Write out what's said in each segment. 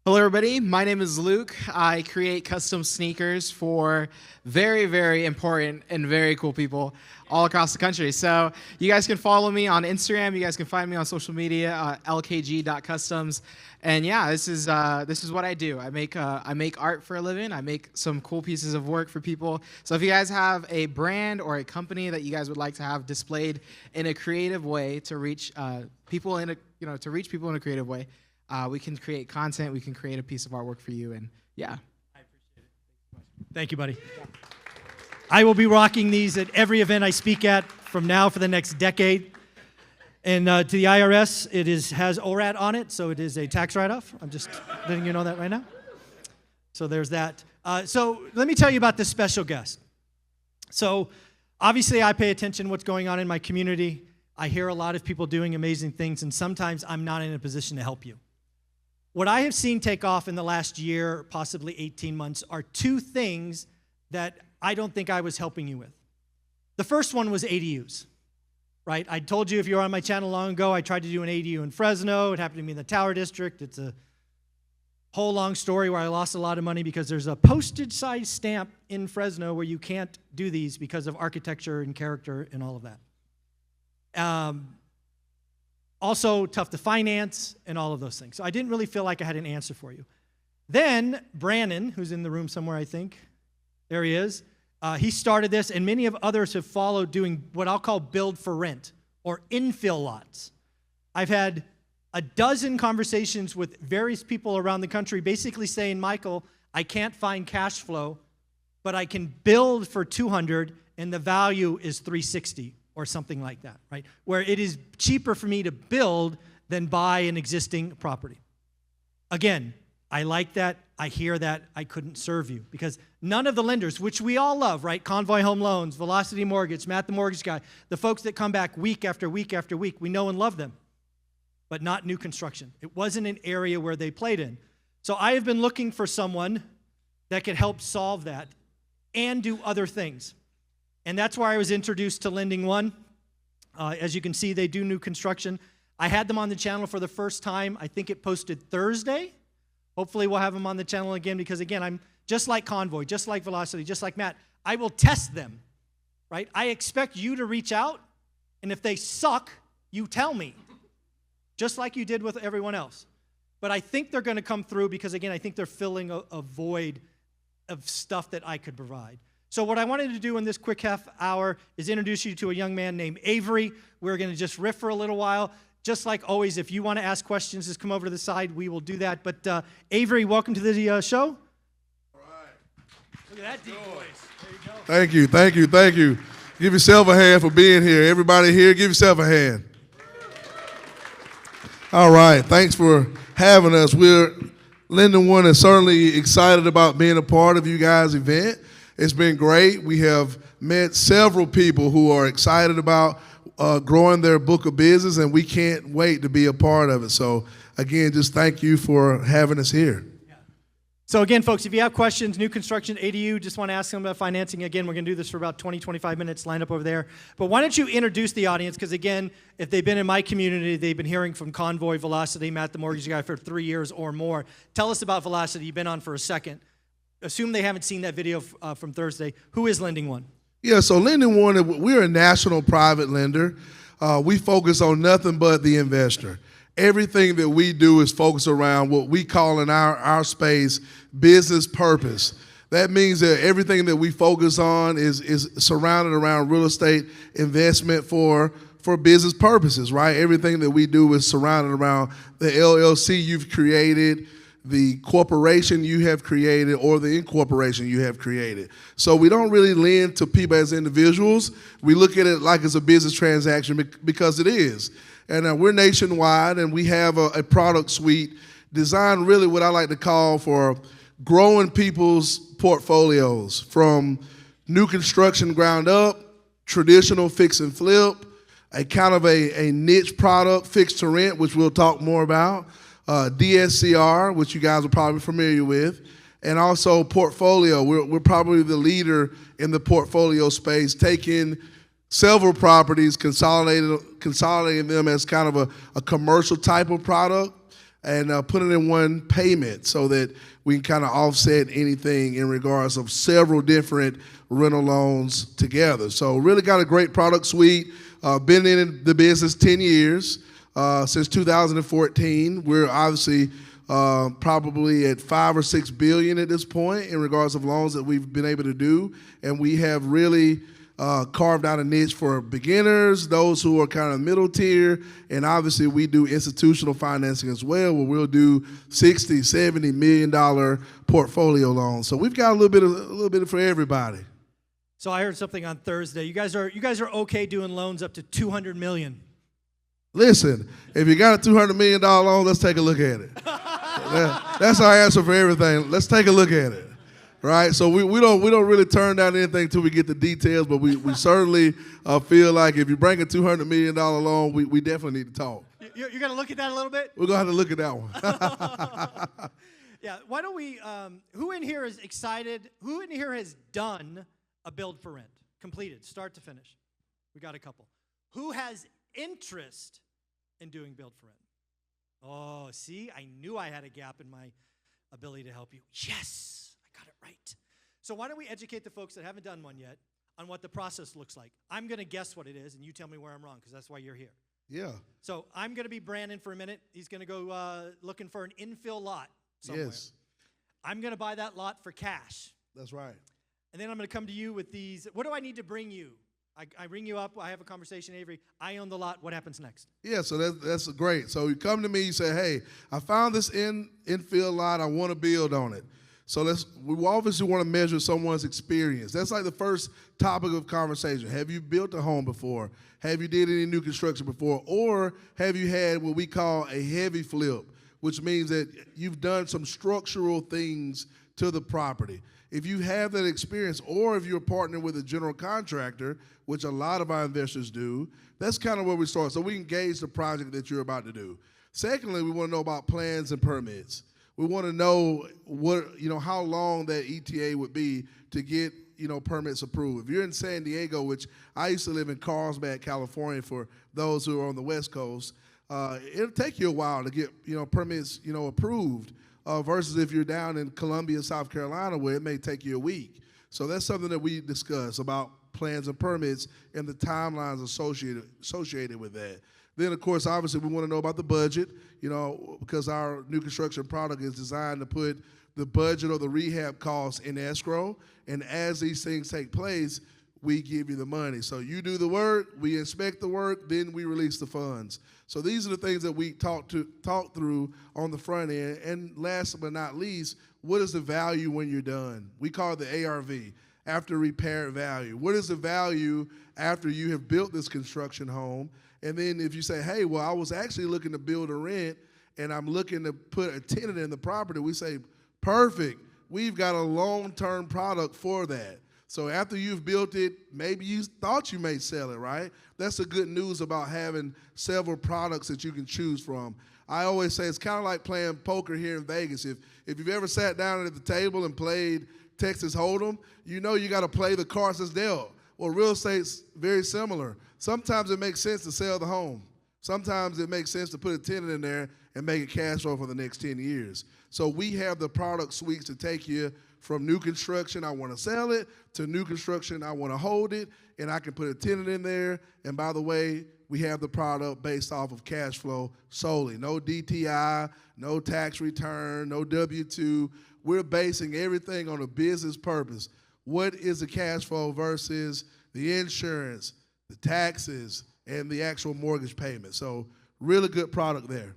Hello, everybody. My name is Luke. I create custom sneakers for very, very important and very cool people all across the country. So you guys can follow me on Instagram. You guys can find me on social media, lkg.customs. And yeah, this is what I do. I make art for a living. I make some cool pieces of work for people. So if you guys have a brand or a company that you guys would like to have displayed in a creative way to reach people in a creative way. We can create content. We can create a piece of artwork for you, and yeah. I appreciate it. Thank you, buddy. I will be rocking these at every event I speak at from now for the next decade. And to the IRS, it has ORaaT on it, so it is a tax write-off. I'm just letting you know that right now. So there's that. So let me tell you about this special guest. So obviously, I pay attention to what's going on in my community. I hear a lot of people doing amazing things, and sometimes I'm not in a position to help you. What I have seen take off in the last year, possibly 18 months, are two things that I don't think I was helping you with. The first one was ADUs, right? I told you if you were on my channel long ago, I tried to do an ADU in Fresno. It happened to be in the Tower District. It's a whole long story where I lost a lot of money because there's a postage-size stamp in Fresno where you can't do these because of architecture and character and all of that. Also tough to finance and all of those things. So I didn't really feel like I had an answer for you. Then Brandon, who's in the room somewhere, I think, there he is, he started this, and many of others have followed doing what I'll call build for rent or infill lots. I've had a dozen conversations with various people around the country basically saying, Michael, I can't find cash flow, but I can build for 200 and the value is 360. Or something like that, right? Where it is cheaper for me to build than buy an existing property. Again, I like that. I hear that. I couldn't serve you because none of the lenders, which we all love, right? Convoy Home Loans, Velocity Mortgage, Matt the Mortgage Guy, the folks that come back week after week after week, we know and love them, but not new construction. It wasn't an area where they played in. So I have been looking for someone that could help solve that and do other things. And that's why I was introduced to LendingOne. As you can see, they do new construction. I had them on the channel for the first time. I think it posted Thursday. Hopefully we'll have them on the channel again because, again, I'm just like Convoy, just like Velocity, just like Matt. I will test them, right? I expect you to reach out, and if they suck, you tell me, just like you did with everyone else. But I think they're going to come through because, again, I think they're filling a void of stuff that I could provide. So what I wanted to do in this quick half hour is introduce you to a young man named Avery. We're going to just riff for a little while. Just like always, if you want to ask questions, just come over to the side. We will do that. But Avery, welcome to the show. All right. Look at that deep voice. There you go. Thank you, thank you, thank you. Give yourself a hand for being here. Everybody here, give yourself a hand. All right, thanks for having us. LendingOne is certainly excited about being a part of you guys' event. It's been great. We have met several people who are excited about growing their book of business, and we can't wait to be a part of it. So, again, just thank you for having us here. Yeah. So, again, folks, if you have questions, new construction, ADU, just want to ask them about financing. Again, we're going to do this for about 20, 25 minutes, line up over there. But why don't you introduce the audience? Because, again, if they've been in my community, they've been hearing from Convoy, Velocity, Matt the Mortgage Guy for 3 years or more. Tell us about Velocity. You've been on for a second. Assume they haven't seen that video from Thursday. Who is LendingOne? Yeah, so LendingOne, we're a national private lender. We focus on nothing but the investor. Everything that we do is focused around what we call in our space business purpose. That means that everything that we focus on is surrounded around real estate investment for business purposes, right? Everything that we do is surrounded around the LLC you've created, the corporation you have created, or the incorporation you have created. So we don't really lend to people as individuals. We look at it like it's a business transaction because it is. And we're nationwide, and we have a product suite designed really what I like to call for growing people's portfolios from new construction ground up, traditional fix and flip, a kind of a niche product, fix to rent, which we'll talk more about, DSCR, which you guys are probably familiar with, and also portfolio. We're probably the leader in the portfolio space, taking several properties, consolidating them as kind of a commercial type of product, and put it in one payment so that we can kind of offset anything in regards of several different rental loans together. So really got a great product suite. Been in the business 10 years, since 2014. We're obviously probably at 5 or 6 billion at this point in regards of loans that we've been able to do. And we have really carved out a niche for beginners, those who are kind of middle tier, and obviously we do institutional financing as well, where we'll do $60, $70 million portfolio loans. So we've got a little bit for everybody. So I heard something on Thursday. You guys are okay doing loans up to $200 million. Listen, if you got a $200 million loan, let's take a look at it. That's our answer for everything. Let's take a look at it. Right, so we don't really turn down anything until we get the details, but we certainly feel like if you bring a $200 million loan, we definitely need to talk. You're going to look at that a little bit? We're going to have to look at that one. Yeah, why don't we, who in here is excited, who in here has done a build for rent, completed, start to finish? We got a couple. Who has interest in doing build for rent? Oh, see, I knew I had a gap in my ability to help you. Yes! Got it right. So why don't we educate the folks that haven't done one yet on what the process looks like. I'm going to guess what it is, and you tell me where I'm wrong, because that's why you're here. Yeah. So I'm going to be Brandon for a minute. He's going to go looking for an infill lot somewhere. Yes. I'm going to buy that lot for cash. That's right. And then I'm going to come to you with these. What do I need to bring you? I ring you up. I have a conversation, Avery. I own the lot. What happens next? Yeah, so that's great. So you come to me, you say, hey, I found this infill lot. I want to build on it. So we obviously want to measure someone's experience. That's like the first topic of conversation. Have you built a home before? Have you did any new construction before? Or have you had what we call a heavy flip, which means that you've done some structural things to the property? If you have that experience, or if you're partnering with a general contractor, which a lot of our investors do, that's kind of where we start. So we can gauge the project that you're about to do. Secondly, we want to know about plans and permits. We want to know how long that ETA would be to get, permits approved. If you're in San Diego, which I used to live in Carlsbad, California, for those who are on the West Coast, it'll take you a while to get, permits, approved, versus if you're down in Columbia, South Carolina, where it may take you a week. So that's something that we discuss about plans and permits and the timelines associated with that. Then, of course, obviously, we want to know about the budget, because our new construction product is designed to put the budget or the rehab costs in escrow. And as these things take place, we give you the money. So you do the work, we inspect the work, then we release the funds. So these are the things that we talk through on the front end. And last but not least, what is the value when you're done? We call it the ARV, after repair value. What is the value after you have built this construction home? And then if you say, hey, well, I was actually looking to build a rent and I'm looking to put a tenant in the property, we say, perfect. We've got a long-term product for that. So after you've built it, maybe you thought you may sell it, right? That's the good news about having several products that you can choose from. I always say it's kind of like playing poker here in Vegas. If you've ever sat down at the table and played Texas Hold'em, you got to play the cards that's dealt. Well, real estate's very similar. Sometimes it makes sense to sell the home. Sometimes it makes sense to put a tenant in there and make it cash flow for the next 10 years. So we have the product suites to take you from new construction, I want to sell it, to new construction, I want to hold it, and I can put a tenant in there. And by the way, we have the product based off of cash flow solely. No DTI, no tax return, no W-2. We're basing everything on a business purpose. What is the cash flow versus the insurance, the taxes, and the actual mortgage payment? So really good product there.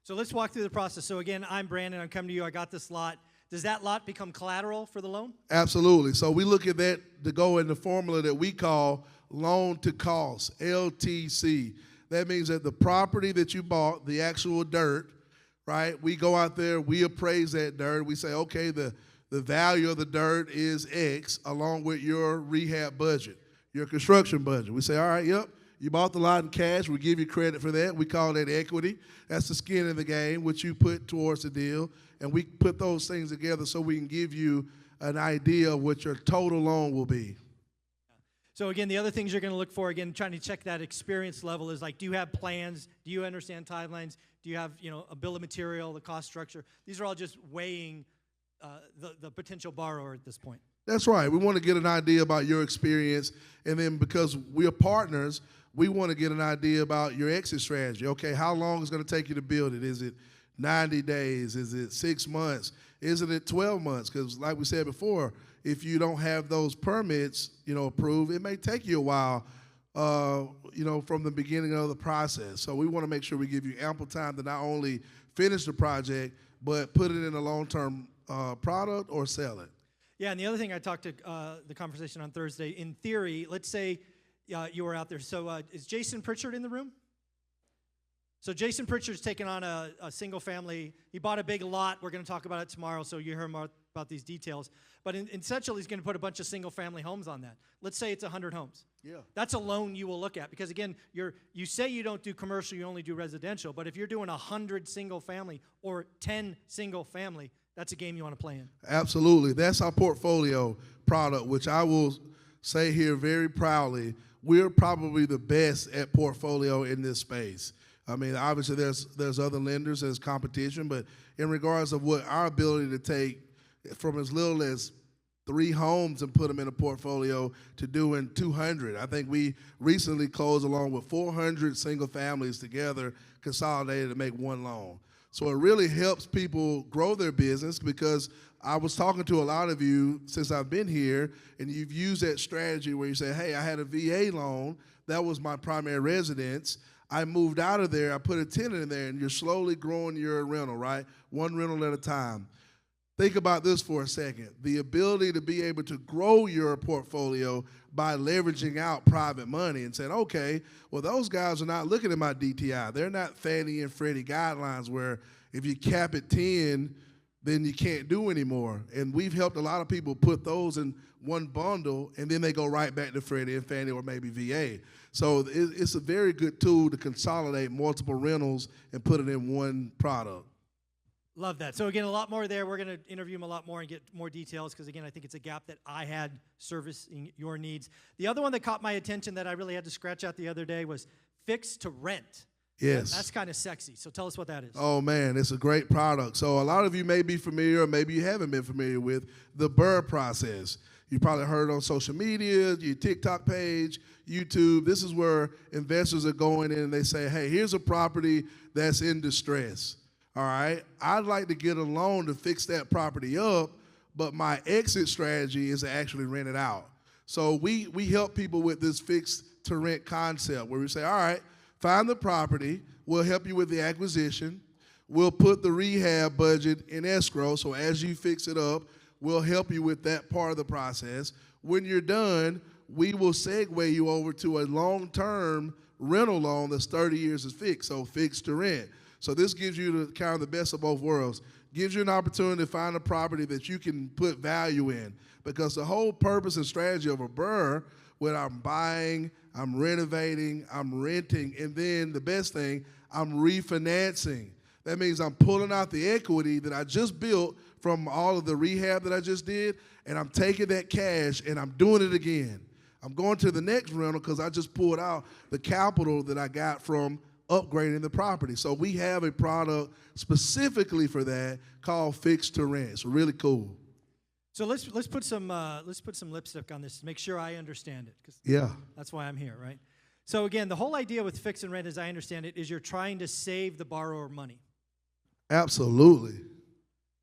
So let's walk through the process. So again, I'm Brandon. I'm coming to you. I got this lot. Does that lot become collateral for the loan? Absolutely. So we look at that to go in the formula that we call loan to cost, LTC. That means that the property that you bought, the actual dirt, right? We go out there, we appraise that dirt. We say, okay, the value of the dirt is X along with your rehab budget, your construction budget. We say, all right, yep, you bought the lot in cash. We give you credit for that. We call that equity. That's the skin in the game, which you put towards the deal. And we put those things together so we can give you an idea of what your total loan will be. So again, the other things you're going to look for, again, trying to check that experience level is like, do you have plans? Do you understand timelines? Do you have, a bill of material, the cost structure? These are all just weighing the potential borrower at this point. That's right. We want to get an idea about your experience, and then because we are partners, we want to get an idea about your exit strategy. Okay, how long is it going to take you to build it? Is it 90 days? Is it 6 months? Isn't it 12 months? Because like we said before, if you don't have those permits, approved, it may take you a while, from the beginning of the process. So we want to make sure we give you ample time to not only finish the project, but put it in a long-term product or sell it. Yeah, and the other thing I talked to the conversation on Thursday, in theory, let's say you were out there. So is Jason Pritchard in the room? So Jason Pritchard's taken on a single family. He bought a big lot. We're going to talk about it tomorrow, so you hear more about these details. But essentially, he's going to put a bunch of single family homes on that. Let's say it's 100 homes. Yeah. That's a loan you will look at because, again, you say you don't do commercial, you only do residential. But if you're doing 100 single family or 10 single family, that's a game you want to play in. Absolutely. That's our portfolio product, which I will say here very proudly, we're probably the best at portfolio in this space. I mean, obviously there's other lenders, there's competition, but in regards of what our ability to take from as little as 3 homes and put them in a portfolio to doing 200. I think we recently closed along with 400 single families together, consolidated to make one loan. So it really helps people grow their business because I was talking to a lot of you since I've been here, and you've used that strategy where you say, hey, I had a VA loan. That was my primary residence. I moved out of there. I put a tenant in there, and you're slowly growing your rental, right? One rental at a time. Think about this for a second. The ability to be able to grow your portfolio by leveraging out private money and saying, okay, well, those guys are not looking at my DTI. They're not Fannie and Freddie guidelines where if you cap at 10, then you can't do anymore. And we've helped a lot of people put those in one bundle, and then they go right back to Freddie and Fannie or maybe VA. So it's a very good tool to consolidate multiple rentals and put it in one product. Love that. So again, a lot more there. We're going to interview him a lot more and get more details because, again, I think it's a gap that I had servicing your needs. The other one that caught my attention that I really had to scratch out the other day was fix to rent. Yes. That's kind of sexy. So tell us what that is. Oh, man, it's a great product. So a lot of you may be familiar or maybe you haven't been familiar with the BRRRR process. You probably heard on social media, your TikTok page, YouTube. This is where investors are going in and they say, hey, here's a property that's in distress. All right, I'd like to get a loan to fix that property up, but my exit strategy is to actually rent it out. So we help people with this fixed to rent concept where we say, all right, find the property, we'll help you with the acquisition, we'll put the rehab budget in escrow, so as you fix it up, we'll help you with that part of the process. When you're done, we will segue you over to a long-term rental loan that's 30 years is fixed, so fixed to rent. So this gives you kind of the best of both worlds. Gives you an opportunity to find a property that you can put value in. Because the whole purpose and strategy of a BRRRR, when I'm buying, I'm renovating, I'm renting, and then the best thing, I'm refinancing. That means I'm pulling out the equity that I just built from all of the rehab that I just did, and I'm taking that cash and I'm doing it again. I'm going to the next rental because I just pulled out the capital that I got from upgrading the property. So we have a product specifically for that called fixed to rent. It's really cool. So let's put some lipstick on this to make sure I understand it. 'Cause yeah, that's why I'm here, right? So again, the whole idea with fix and rent, as I understand it, is you're trying to save the borrower money. Absolutely.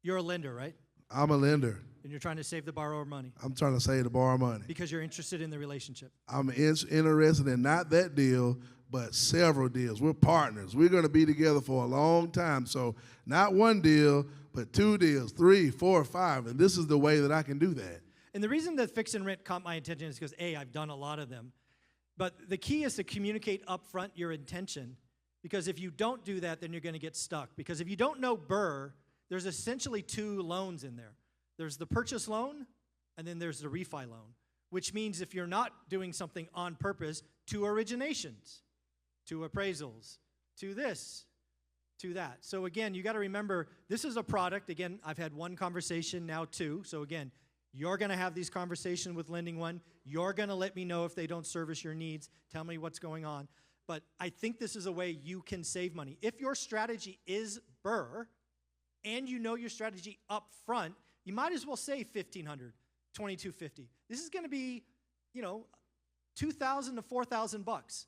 You're a lender, right? I'm a lender. And you're trying to save the borrower money. I'm trying to save the borrower money. Because you're interested in the relationship. I'm interested in not that deal, but several deals. We're partners. We're going to be together for a long time. So not one deal, but 2 deals, 3, 4, 5. And this is the way that I can do that. And the reason that fix and rent caught my attention is because, A, I've done a lot of them. But the key is to communicate upfront your intention. Because if you don't do that, then you're going to get stuck. Because if you don't know BRRRR, there's essentially 2 loans in there. There's the purchase loan, and then there's the refi loan, which means if you're not doing something on purpose, 2 originations, 2 appraisals, 2 this, 2 that. So again, you got to remember, this is a product. Again, I've had 1 conversation, now 2. So again, You're going to have these conversations with LendingOne. You're going to let me know if they don't service your needs. Tell me what's going on. But I think this is a way you can save money. If your strategy is BRRRR, and you know your strategy up front, you might as well save $1,500, $2,250. This is going to be, you know, $2,000 to $4,000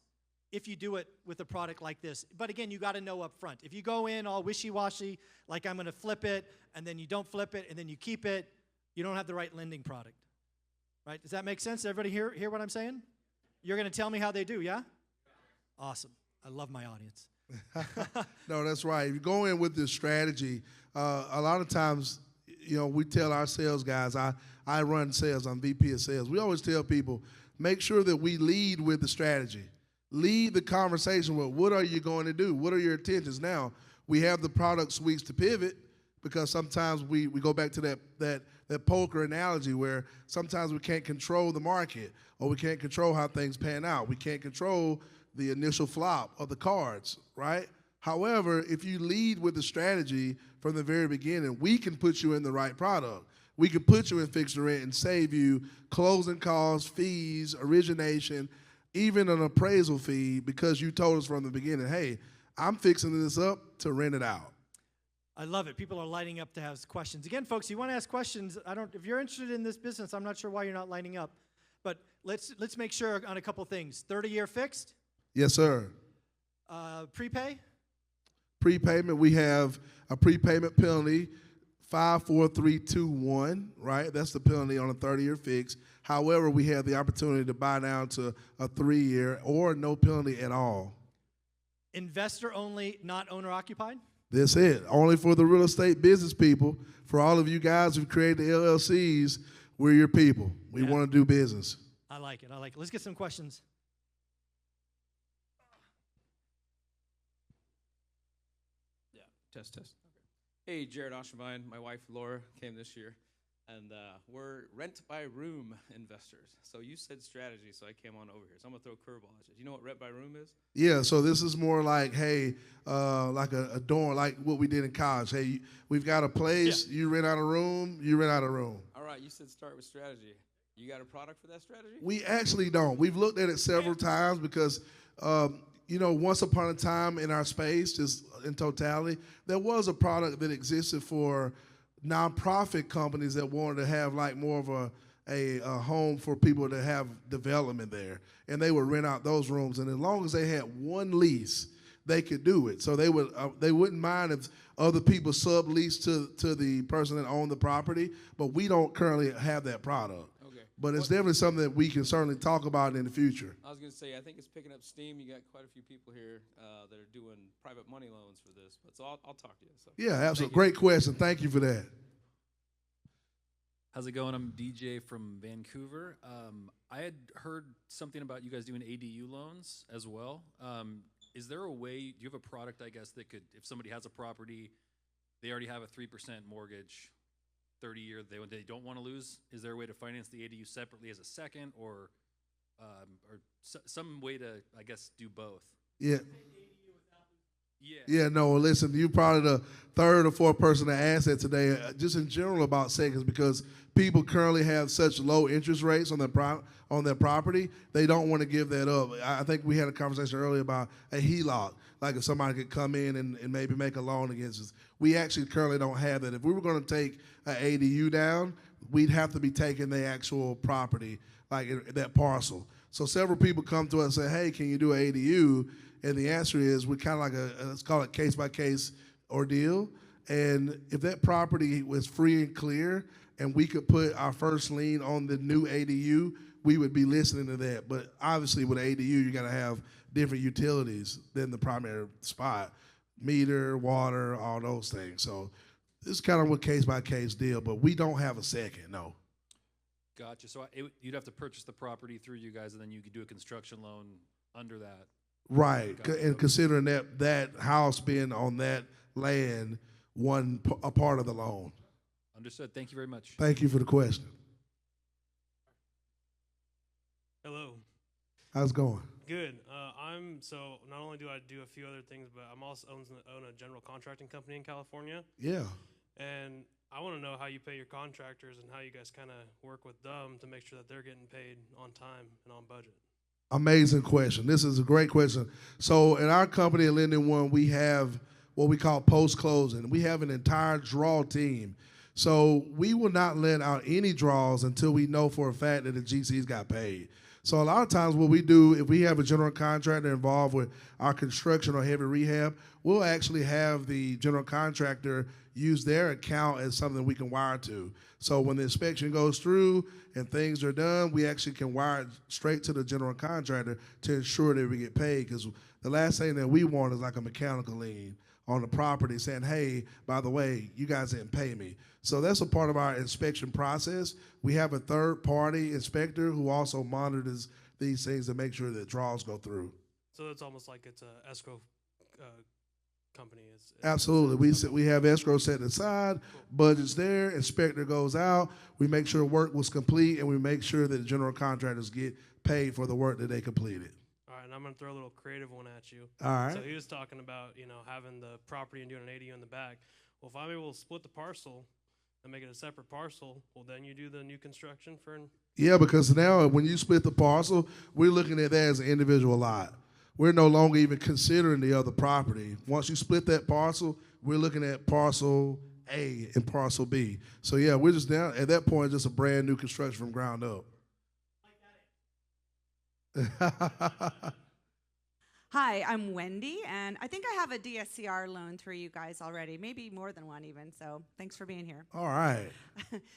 if you do it with a product like this. But again, you got to know up front. If you go in all wishy-washy, like I'm going to flip it, and then you don't flip it, and then you keep it, you don't have the right lending product. Right? Does that make sense? Everybody hear what I'm saying? You're going to tell me how they do, yeah? Awesome. I love my audience. No, that's right. If you go in with this strategy, a lot of times, you know, we tell our sales guys, I run sales, I'm VP of sales. We always tell people, make sure that we lead with the strategy. Lead the conversation with what are you going to do? What are your intentions? Now, we have the product suites to pivot because sometimes we go back to that poker analogy where sometimes we can't control the market or we can't control how things pan out. We can't control the initial flop of the cards, right? However, if you lead with the strategy from the very beginning, we can put you in the right product. We can put you in fixed rent and save you closing costs, fees, origination, even an appraisal fee because you told us from the beginning, hey, I'm fixing this up to rent it out. I love it. People are lining up to ask questions. Again, folks, you want to ask questions. If you're interested in this business, I'm not sure why you're not lining up. But let's make sure on a couple things. 30-year fixed? Yes, sir. Prepay? Prepayment, we have a prepayment penalty, 5, 4, 3, 2, 1, right? That's the penalty on a 30-year fix. However, we have the opportunity to buy down to a 3-year or no penalty at all. Investor only, not owner occupied? That's it. Only for the real estate business people. For all of you guys who create the LLCs, we're your people. We want to do business. I like it. I like it. Let's get some questions. Test. Okay. Hey, Jared Oshevine. My wife, Laura, came this year, and we're rent-by-room investors. So you said strategy, so I came on over here. So I'm going to throw a curveball at you. Do you know what rent-by-room is? Yeah, so this is more like, hey, like a dorm, like what we did in college. Hey, we've got a place, you rent out a room, you rent out a room. All right, you said start with strategy. You got a product for that strategy? We actually don't. We've looked at it several times because you know, once upon a time in our space, just in totality, there was a product that existed for nonprofit companies that wanted to have like more of a home for people to have development there. And they would rent out those rooms. And as long as they had one lease, they could do it. So they wouldn't mind if other people sublease to the person that owned the property, but we don't currently have that product. But it's definitely something that we can certainly talk about in the future. I was going to say, I think it's picking up steam. You got quite a few people here that are doing private money loans for this. But so I'll talk to you. So. Yeah, absolutely. Great question. Thank you for that. How's it going? I'm DJ from Vancouver. I had heard something about you guys doing ADU loans as well. Is there a way, do you have a product, I guess, that could, if somebody has a property, they already have a 3% mortgage, 30-year, they don't want to lose, is there a way to finance the ADU separately as a second or some way to, I guess, do both? Yeah. Yeah, no, listen, you're probably the third or fourth person to ask that today, just in general about seconds, because people currently have such low interest rates on their property, they don't want to give that up. I think we had a conversation earlier about a HELOC, like if somebody could come in and maybe make a loan against us. We actually currently don't have that. If we were going to take an ADU down, we'd have to be taking the actual property, like that parcel. So several people come to us and say, hey, can you do an ADU? And the answer is we're kind of like let's call it case-by-case ordeal. And if that property was free and clear and we could put our first lien on the new ADU, we would be listening to that. But obviously with ADU, you got to have different utilities than the primary spot. Meter, water, all those things. So this is kind of a case-by-case deal, but we don't have a second, no. Gotcha. So you'd have to purchase the property through you guys, and then you could do a construction loan under that. Right, and considering that house being on that land, a part of the loan. Understood. Thank you very much. Thank you for the question. Hello. How's it going? Good. So not only do I do a few other things, but I'm also own a general contracting company in California. Yeah. And I want to know how you pay your contractors and how you guys kind of work with them to make sure that they're getting paid on time and on budget. Amazing question. This is a great question. So in our company at LendingOne, we have what we call post-closing. We have an entire draw team. So we will not let out any draws until we know for a fact that the GCs got paid. So a lot of times what we do, if we have a general contractor involved with our construction or heavy rehab, we'll actually have the general contractor use their account as something we can wire to. So when the inspection goes through and things are done, we actually can wire it straight to the general contractor to ensure that we get paid, because the last thing that we want is like a mechanical lien on the property saying, hey, by the way, you guys didn't pay me. So that's a part of our inspection process. We have a third-party inspector who also monitors these things to make sure that draws go through. So it's almost like it's a escrow company. Absolutely. We have escrow set aside, budget's there, inspector goes out, we make sure work was complete, and we make sure that the general contractors get paid for the work that they completed. All right, and I'm going to throw a little creative one at you. All right. So he was talking about, having the property and doing an ADU in the back. Well, if I'm able to split the parcel and make it a separate parcel, well, then you do the new construction for Yeah, because now when you split the parcel, we're looking at that as an individual lot. We're no longer even considering the other property. Once you split that parcel, we're looking at parcel A and parcel B. So yeah, we're just now at that point, just a brand new construction from ground up. Hi, I'm Wendy, and I think I have a DSCR loan through you guys already, maybe more than one even, so thanks for being here. All right.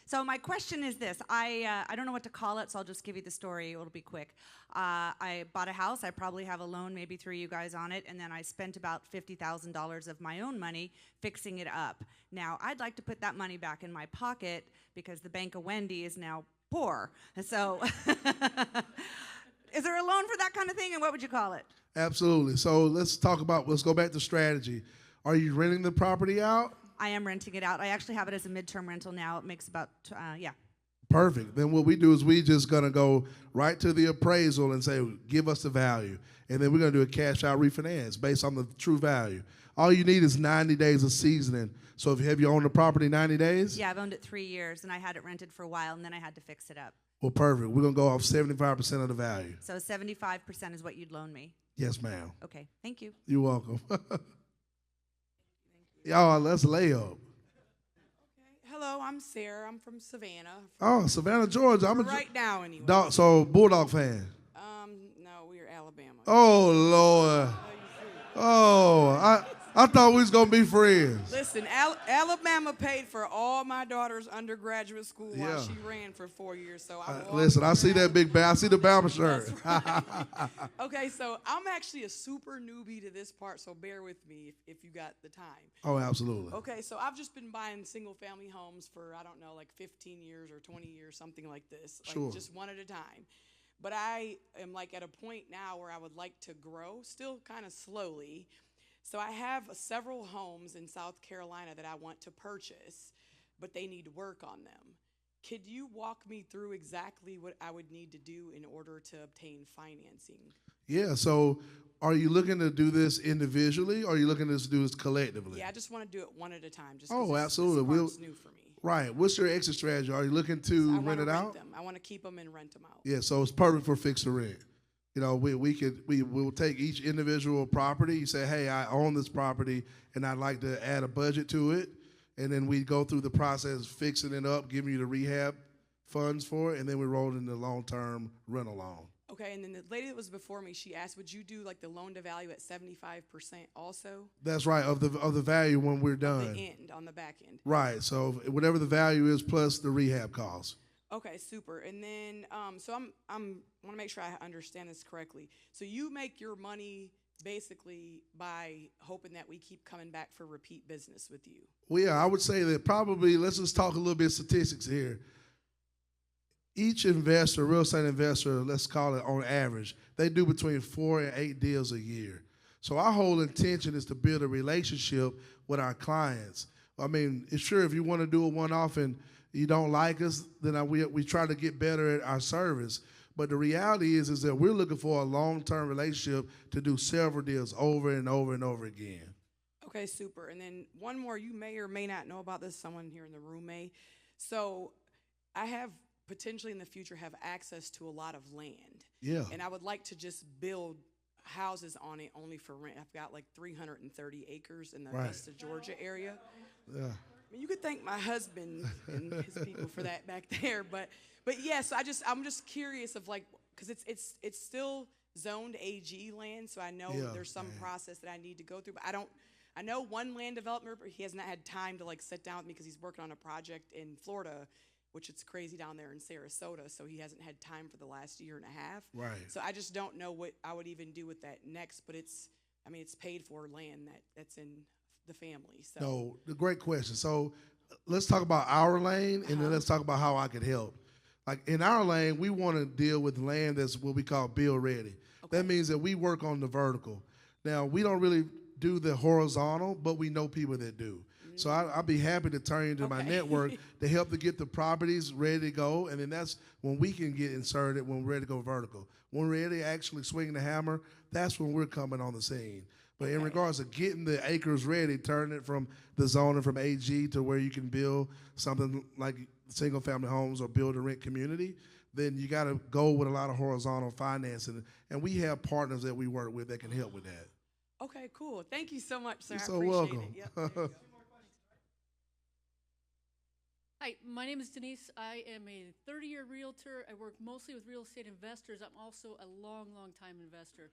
So my question is this. I don't know what to call it, so I'll just give you the story. It'll be quick. I bought a house. I probably have a loan maybe through you guys on it, and then I spent about $50,000 of my own money fixing it up. Now, I'd like to put that money back in my pocket because the Bank of Wendy is now poor. So is there a loan for that kind of thing, and what would you call it? Absolutely. So let's go back to strategy. Are you renting the property out? I am renting it out. I actually have it as a midterm rental now. It makes about, yeah. Perfect. Then what we do is we just going to go right to the appraisal and say, give us the value. And then we're going to do a cash out refinance based on the true value. All you need is 90 days of seasoning. So have you owned the property 90 days? Yeah, I've owned it 3 years, and I had it rented for a while, and then I had to fix it up. Well, perfect. We're going to go off 75% of the value. So 75% is what you'd loan me? Yes, ma'am. Okay, thank you. You're welcome. Y'all, let's lay up. Okay. Hello, I'm Sarah. I'm from Savannah. Oh, Savannah, Georgia. Right now, anyway. So, Bulldog fan. No, we're Alabama. Oh, Lord. Oh, I thought we was going to be friends. Listen, Alabama paid for all my daughter's undergraduate school while she ran for 4 years. So listen, I see that big I see the Bama shirt. Right. Okay, so I'm actually a super newbie to this part, so bear with me if you got the time. Oh, absolutely. Okay, so I've just been buying single-family homes for, I don't know, like 15 years or 20 years, something like this. Like sure. Just one at a time. But I am like at a point now where I would like to grow, still kind of slowly. So I have several homes in South Carolina that I want to purchase, but they need work on them. Could you walk me through exactly what I would need to do in order to obtain financing? Yeah, so are you looking to do this individually, or are you looking to do this collectively? Yeah, I just want to do it one at a time. Just absolutely. This part's new for me. Right. What's your exit strategy? Are you looking to rent it out? I want to keep them and rent them out. Yeah, so it's perfect for fix to rent. You know, we'll take each individual property. You say, hey, I own this property, and I'd like to add a budget to it. And then we go through the process, fixing it up, giving you the rehab funds for it, and then we roll it into long-term rental loan. Okay, and then the lady that was before me, she asked, would you do like the loan to value at 75% also? That's right, of the value when we're done. The end, on the back end. Right, so whatever the value is plus the rehab costs. Okay, super. And then, so I want to make sure I understand this correctly. So you make your money basically by hoping that we keep coming back for repeat business with you. Well, yeah, I would say that probably, let's just talk a little bit of statistics here. Each investor, real estate investor, let's call it on average, they do between 4 and 8 deals a year. So our whole intention is to build a relationship with our clients. I mean, it's sure if you want to do a one-off and you don't like us, then we try to get better at our service. But the reality is that we're looking for a long-term relationship to do several deals over and over and over again. Okay, super. And then one more, you may or may not know about this, someone here in the room may. So I have potentially in the future have access to a lot of land. Yeah. And I would like to just build houses on it only for rent. I've got like 330 acres in the Right. Augusta, Georgia area. Yeah. I mean, you could thank my husband and his people for that back there, but yeah. So I'm just curious of like, because it's still zoned AG land, so I know Yeah, there's some man. process that I need to go through. But I know one land developer, but he has not had time to like sit down with me because he's working on a project in Florida, which it's crazy down there in Sarasota. So he hasn't had time for the last year and a half. Right. So I just don't know what I would even do with that next. But it's paid for land that's in the family. So No, the great question. So let's talk about our lane, and then let's talk about how I could help. Like in our lane, we want to deal with land that's what we call build ready. Okay. That means that we work on the vertical. Now, we don't really do the horizontal, but we know people that do. So I'll be happy to turn you into my Okay. network to help to get the properties ready to go, and then that's when we can get inserted when we're ready to go vertical. When we're ready to actually swing the hammer, that's when we're coming on the scene. But in regards to getting the acres ready, turning it from the zoning from AG to where you can build something like single family homes or build a rent community, then you got to go with a lot of horizontal financing. And we have partners that we work with that can help with that. okay, cool. Thank you so much, sir. You're I so appreciate welcome. it. Yep. Hi, my name is Denise. I am a 30-year realtor. I work mostly with real estate investors. I'm also a long time investor.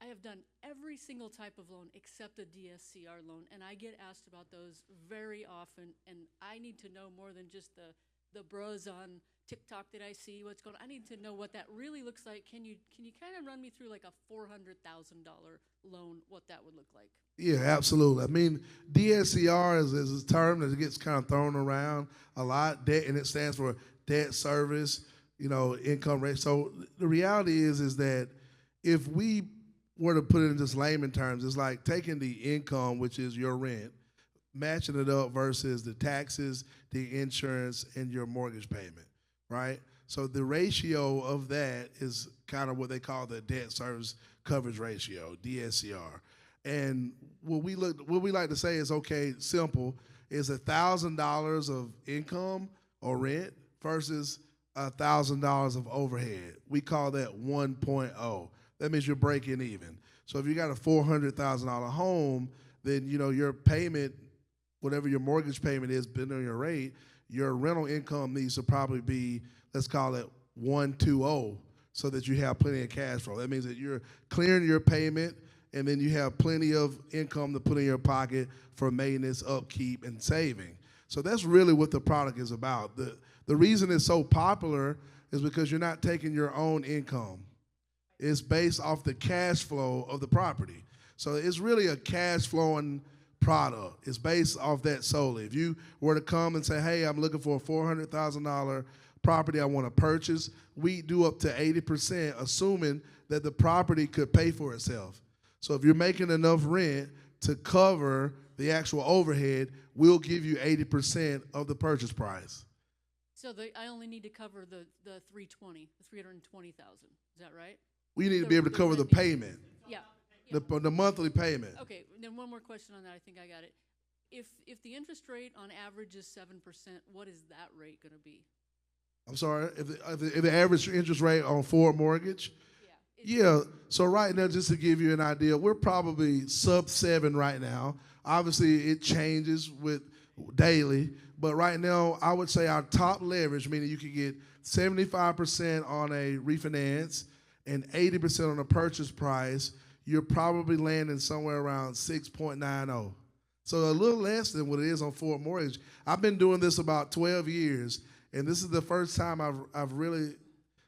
I have done every single type of loan except a DSCR loan, and I get asked about those very often, and I need to know more than just the bros on TikTok that I see, what's going on. I need to know what that really looks like. Can you kind of run me through like a $400,000 loan, what that would look like? Yeah, absolutely. I mean, DSCR is a term that gets kind of thrown around a lot, debt, and it stands for debt service, income rate. So the reality is that if we were to put it in just layman terms, it's like taking the income, which is your rent, matching it up versus the taxes, the insurance, and your mortgage payment, right? So the ratio of that is kind of what they call the debt service coverage ratio, DSCR. And what we like to say is, okay, simple, is $1,000 of income or rent versus $1,000 of overhead. We call that 1.0. That means you're breaking even. So if you got a $400,000 home, then your payment, whatever your mortgage payment is, depending on your rate, your rental income needs to probably be, let's call it 120, so that you have plenty of cash flow. That means that you're clearing your payment, and then you have plenty of income to put in your pocket for maintenance, upkeep, and saving. So that's really what the product is about. The reason it's so popular is because you're not taking your own income. It's based off the cash flow of the property. So it's really a cash flowing product. It's based off that solely. If you were to come and say, hey, I'm looking for a $400,000 property I want to purchase, we do up to 80%, assuming that the property could pay for itself. So if you're making enough rent to cover the actual overhead, we'll give you 80% of the purchase price. So I only need to cover the 320,000. Is that right? We need to be able to cover the payment, Yeah. the monthly payment. Okay, then one more question on that. I think I got it. If the interest rate on average is 7%, what is that rate going to be? I'm sorry, if the average interest rate on Ford mortgage? Yeah, so right now, just to give you an idea, we're probably sub 7 right now. Obviously, it changes with daily, but right now, I would say our top leverage, meaning you can get 75% on a refinance and 80% on a purchase price, you're probably landing somewhere around 6.90. So a little less than what it is on Ford mortgage. I've been doing this about 12 years, and this is the first time I've really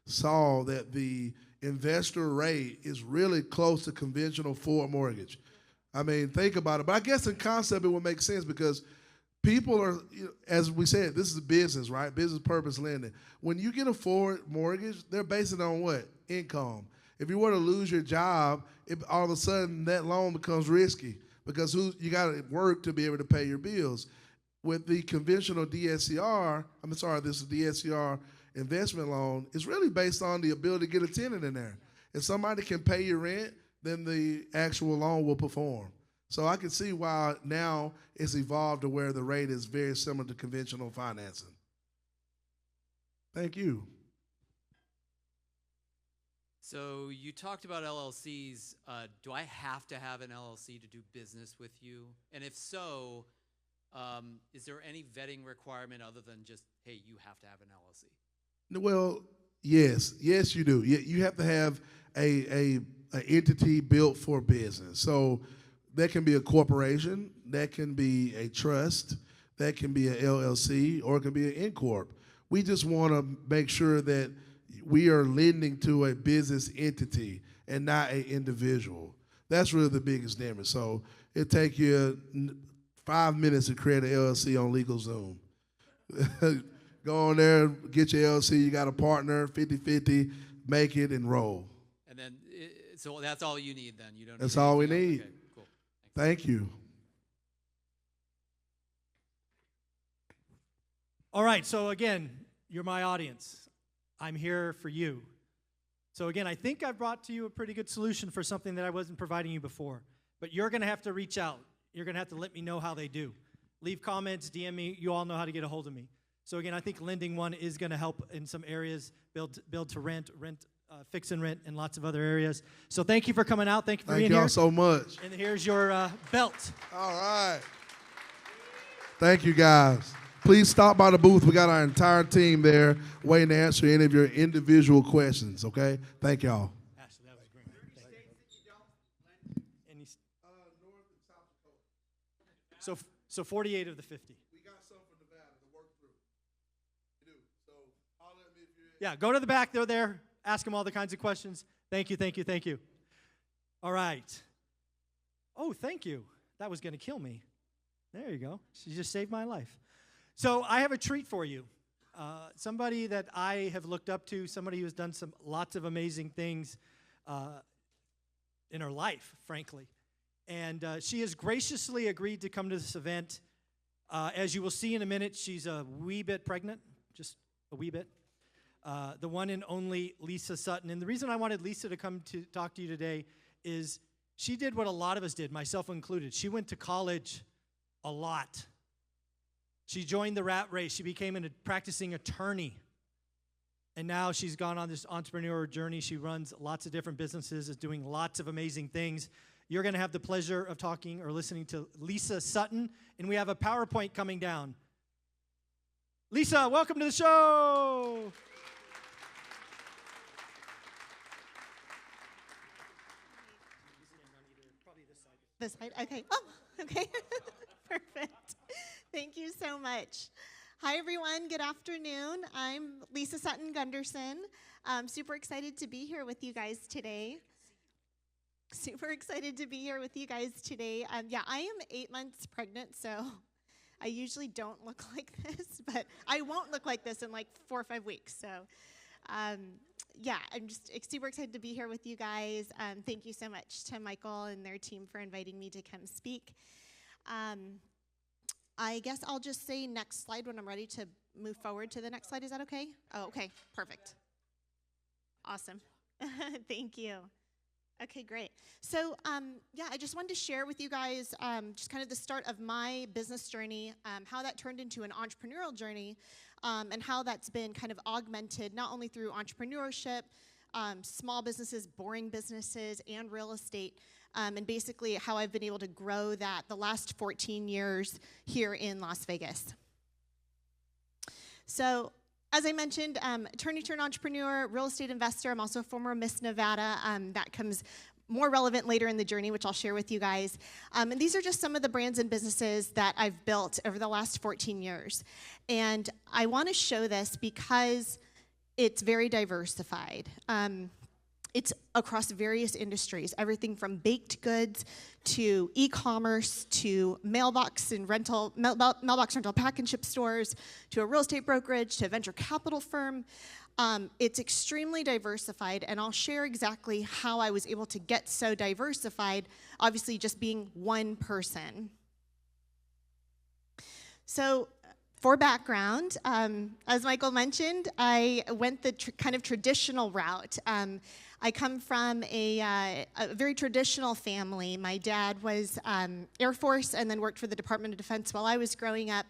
saw that the investor rate is really close to conventional Ford mortgage. I mean, think about it. But I guess in concept it would make sense because people are, as we said, this is business, right? Business purpose lending. When you get a Ford mortgage, they're basing it on what? Income. If you were to lose your job, all of a sudden that loan becomes risky because you got to work to be able to pay your bills. With the conventional DSCR, this DSCR investment loan, is really based on the ability to get a tenant in there. If somebody can pay your rent, then the actual loan will perform. So I can see why now it's evolved to where the rate is very similar to conventional financing. Thank you. So you talked about LLCs. Do I have to have an LLC to do business with you? And if so, is there any vetting requirement other than just, hey, you have to have an LLC? Well, yes, you do. You have to have a entity built for business. So that can be a corporation, that can be a trust, that can be an LLC, or it can be an N Corp. We just want to make sure that we are lending to a business entity and not an individual. That's really the biggest difference. So it take you 5 minutes to create an LLC on LegalZoom. Go on there, get your LLC, you got a partner, 50-50, make it and roll. And then, so that's all you need then? You don't. That's need all we anything else? need. Okay, cool. Thank you. All right, so again, you're my audience. I'm here for you. So again, I think I've brought to you a pretty good solution for something that I wasn't providing you before. But you're going to have to reach out. You're going to have to let me know how they do. Leave comments, DM me. You all know how to get a hold of me. So again, I think LendingOne is going to help in some areas, build to rent, fix and rent, and lots of other areas. So thank you for coming out. Thank you for being here. Thank y'all so much. And here's your belt. All right. Thank you, guys. Please stop by the booth. We got our entire team there waiting to answer any of your individual questions, okay? Thank y'all. Ashley, that was great. So 48 of the 50. We got some from Nevada to work through. We do. So holler at me if you're Yeah, go to the back. They're there. Ask them all the kinds of questions. Thank you, thank you, thank you. All right. Oh, thank you. That was going to kill me. There you go. She just saved my life. So I have a treat for you. Somebody that I have looked up to, somebody who has done lots of amazing things in her life, frankly. And she has graciously agreed to come to this event. As you will see in a minute, she's a wee bit pregnant, just a wee bit. The one and only Lisa Sutton. And the reason I wanted Lisa to come to talk to you today is she did what a lot of us did, myself included. She went to college a lot. She joined the rat race. She became a practicing attorney. And now she's gone on this entrepreneurial journey. She runs lots of different businesses, is doing lots of amazing things. You're going to have the pleasure of talking or listening to Lisa Sutton. And we have a PowerPoint coming down. Lisa, welcome to the show. This side? Okay. Oh, okay. Perfect. Thank you so much. Hi, everyone. Good afternoon. I'm Lisa Sutton Gunderson. I'm super excited to be here with you guys today. Super excited to be here with you guys today. Yeah, I am 8 months pregnant, so I usually don't look like this, but I won't look like this in like 4 or 5 weeks. So, yeah, I'm just super excited to be here with you guys. Thank you so much to Michael and their team for inviting me to come speak. I guess I'll just say next slide when I'm ready to move forward to the next slide. Is that okay? Oh, okay. Perfect. Awesome. Thank you. Okay, great. So, yeah, I just wanted to share with you guys just kind of the start of my business journey, how that turned into an entrepreneurial journey, and how that's been kind of augmented not only through entrepreneurship, small businesses, boring businesses, and real estate, and basically how I've been able to grow that the last 14 years here in Las Vegas. So, as I mentioned, attorney turned entrepreneur, real estate investor. I'm also a former Miss Nevada. That comes more relevant later in the journey, which I'll share with you guys. And these are just some of the brands and businesses that I've built over the last 14 years. And I want to show this because it's very diversified. It's across various industries, everything from baked goods to e-commerce to mailbox rental pack and ship stores to a real estate brokerage to a venture capital firm. It's extremely diversified, and I'll share exactly how I was able to get so diversified, obviously just being one person. So For background, as Michael mentioned, I went the kind of traditional route. I come from a very traditional family. My dad was Air Force and then worked for the Department of Defense while I was growing up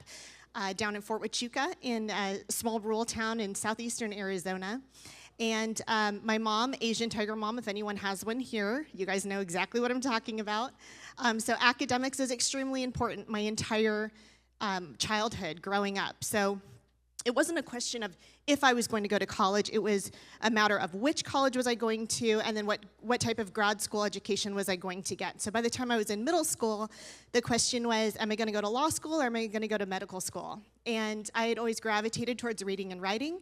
down in Fort Huachuca in a small rural town in southeastern Arizona. And my mom, Asian Tiger Mom, if anyone has one here, you guys know exactly what I'm talking about. So academics is extremely important my entire childhood growing up. So it wasn't a question of if I was going to go to college, it was a matter of which college was I going to, and then what type of grad school education was I going to get. So by the time I was in middle school, the question was, am I going to go to law school or am I going to go to medical school? And I had always gravitated towards reading and writing.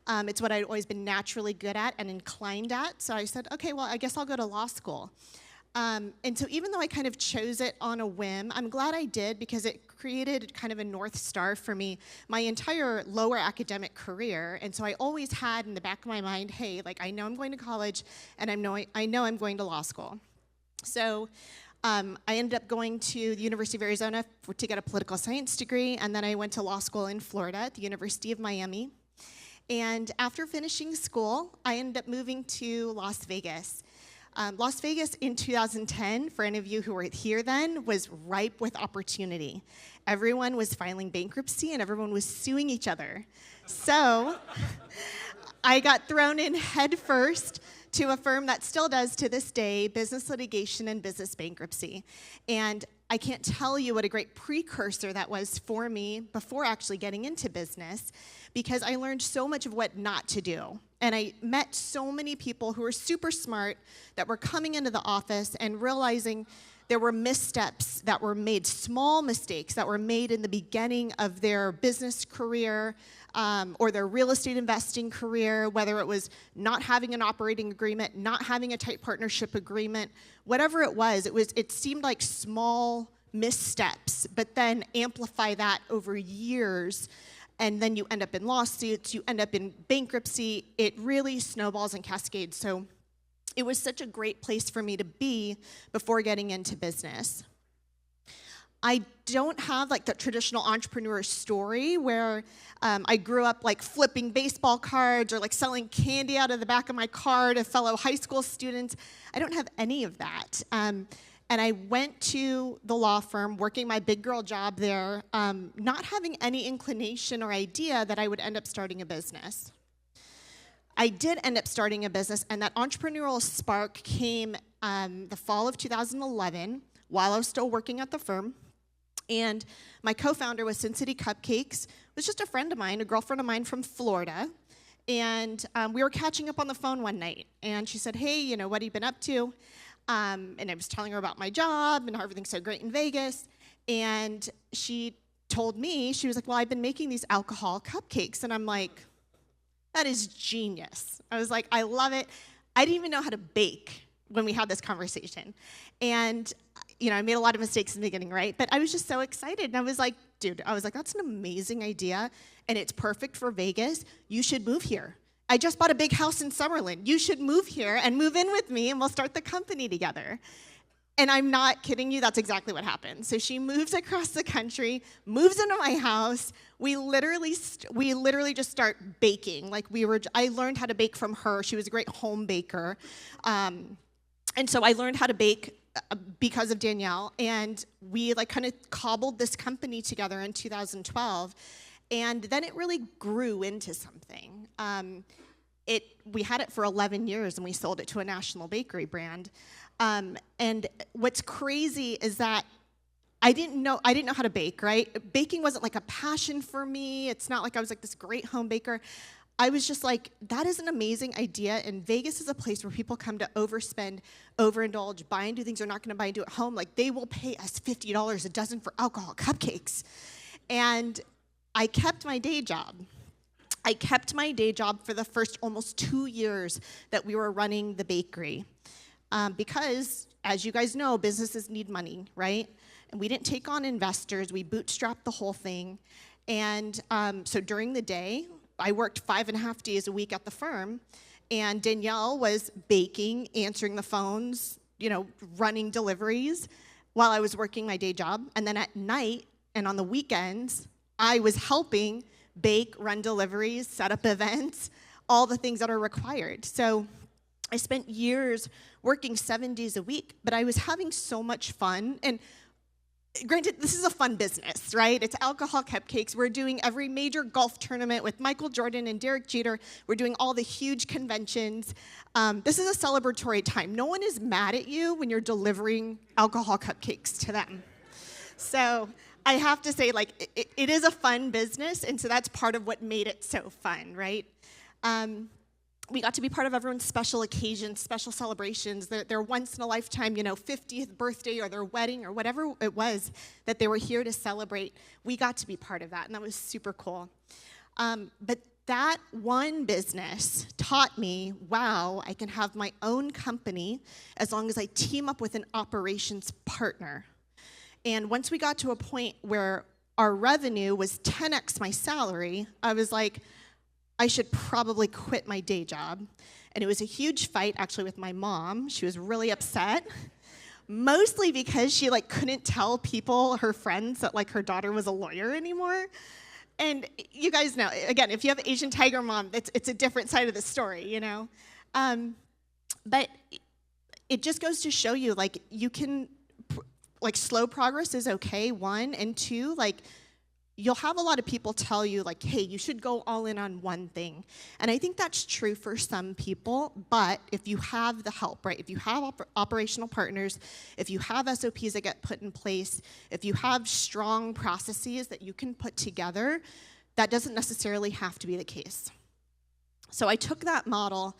It's what I'd always been naturally good at and inclined at. So I said, okay, well, I guess I'll go to law school. And so even though I kind of chose it on a whim, I'm glad I did because it created kind of a North Star for me my entire lower academic career. And so I always had in the back of my mind, hey, like I know I'm going to college and I know I'm going to law school. So I ended up going to the University of Arizona to get a political science degree, and then I went to law school in Florida at the University of Miami. And after finishing school, I ended up moving to Las Vegas. Las Vegas in 2010, for any of you who were here then, was ripe with opportunity. Everyone was filing bankruptcy and everyone was suing each other. So I got thrown in head first to a firm that still does to this day business litigation and business bankruptcy. And I can't tell you what a great precursor that was for me before actually getting into business, because I learned so much of what not to do. And I met so many people who were super smart that were coming into the office and realizing there were missteps that were made, small mistakes that were made in the beginning of their business career or their real estate investing career, whether it was not having an operating agreement, not having a tight partnership agreement, whatever it seemed like small missteps, but then amplify that over years. And then you end up in lawsuits, you end up in bankruptcy. It really snowballs and cascades. So it was such a great place for me to be before getting into business. I don't have like the traditional entrepreneur story where I grew up like flipping baseball cards or like selling candy out of the back of my car to fellow high school students. I don't have any of that. And I went to the law firm, working my big girl job there, not having any inclination or idea that I would end up starting a business. I did end up starting a business, and that entrepreneurial spark came the fall of 2011 while I was still working at the firm. And my co-founder was Sin City Cupcakes, was just a friend of mine, a girlfriend of mine from Florida. And we were catching up on the phone one night, and she said, hey, what have you been up to? And I was telling her about my job and how everything's so great in Vegas. And she told me, she was like, well, I've been making these alcohol cupcakes. And I'm like, that is genius. I was like, I love it. I didn't even know how to bake when we had this conversation. And, I made a lot of mistakes in the beginning, right? But I was just so excited. And I was like, that's an amazing idea. And it's perfect for Vegas. You should move here. I just bought a big house in Summerlin. You should move here and move in with me, and we'll start the company together. And I'm not kidding you, that's exactly what happened. So she moves across the country, moves into my house. We literally just start baking. I learned how to bake from her. She was a great home baker. And so I learned how to bake because of Danielle. And we kind of cobbled this company together in 2012. And then it really grew into something. We had it for 11 years, and we sold it to a national bakery brand. And what's crazy is that I didn't know how to bake, right? Baking wasn't like a passion for me. It's not like I was like this great home baker. I was just like, that is an amazing idea, and Vegas is a place where people come to overspend, overindulge, buy and do things they're not going to buy and do at home. Like, they will pay us $50 a dozen for alcohol cupcakes. And I kept my day job. I kept my day job for the first almost 2 years that we were running the bakery. Because, as you guys know, businesses need money, right? And we didn't take on investors. We bootstrapped the whole thing. And so during the day, I worked 5.5 days a week at the firm. And Danielle was baking, answering the phones, running deliveries while I was working my day job. And then at night and on the weekends, I was helping bake, run deliveries, set up events, all the things that are required. So I spent years working 7 days a week, but I was having so much fun. And granted, this is a fun business, right? It's alcohol cupcakes. We're doing every major golf tournament with Michael Jordan and Derek Jeter. We're doing all the huge conventions. This is a celebratory time. No one is mad at you when you're delivering alcohol cupcakes to them. So I have to say, like, it is a fun business, and so that's part of what made it so fun, right? We got to be part of everyone's special occasions, special celebrations, their once-in-a-lifetime, 50th birthday or their wedding or whatever it was that they were here to celebrate. We got to be part of that, and that was super cool. But that one business taught me, wow, I can have my own company as long as I team up with an operations partner. And once we got to a point where our revenue was 10x my salary, I was like, I should probably quit my day job. And it was a huge fight, actually, with my mom. She was really upset, mostly because she couldn't tell people, her friends, that her daughter was a lawyer anymore. And you guys know, again, if you have Asian tiger mom, it's a different side of the story, But it just goes to show you, you can, slow progress is okay, one, and two, you'll have a lot of people tell you, hey, you should go all in on one thing. And I think that's true for some people, but if you have the help, right, if you have operational partners, if you have SOPs that get put in place, if you have strong processes that you can put together, that doesn't necessarily have to be the case. So I took that model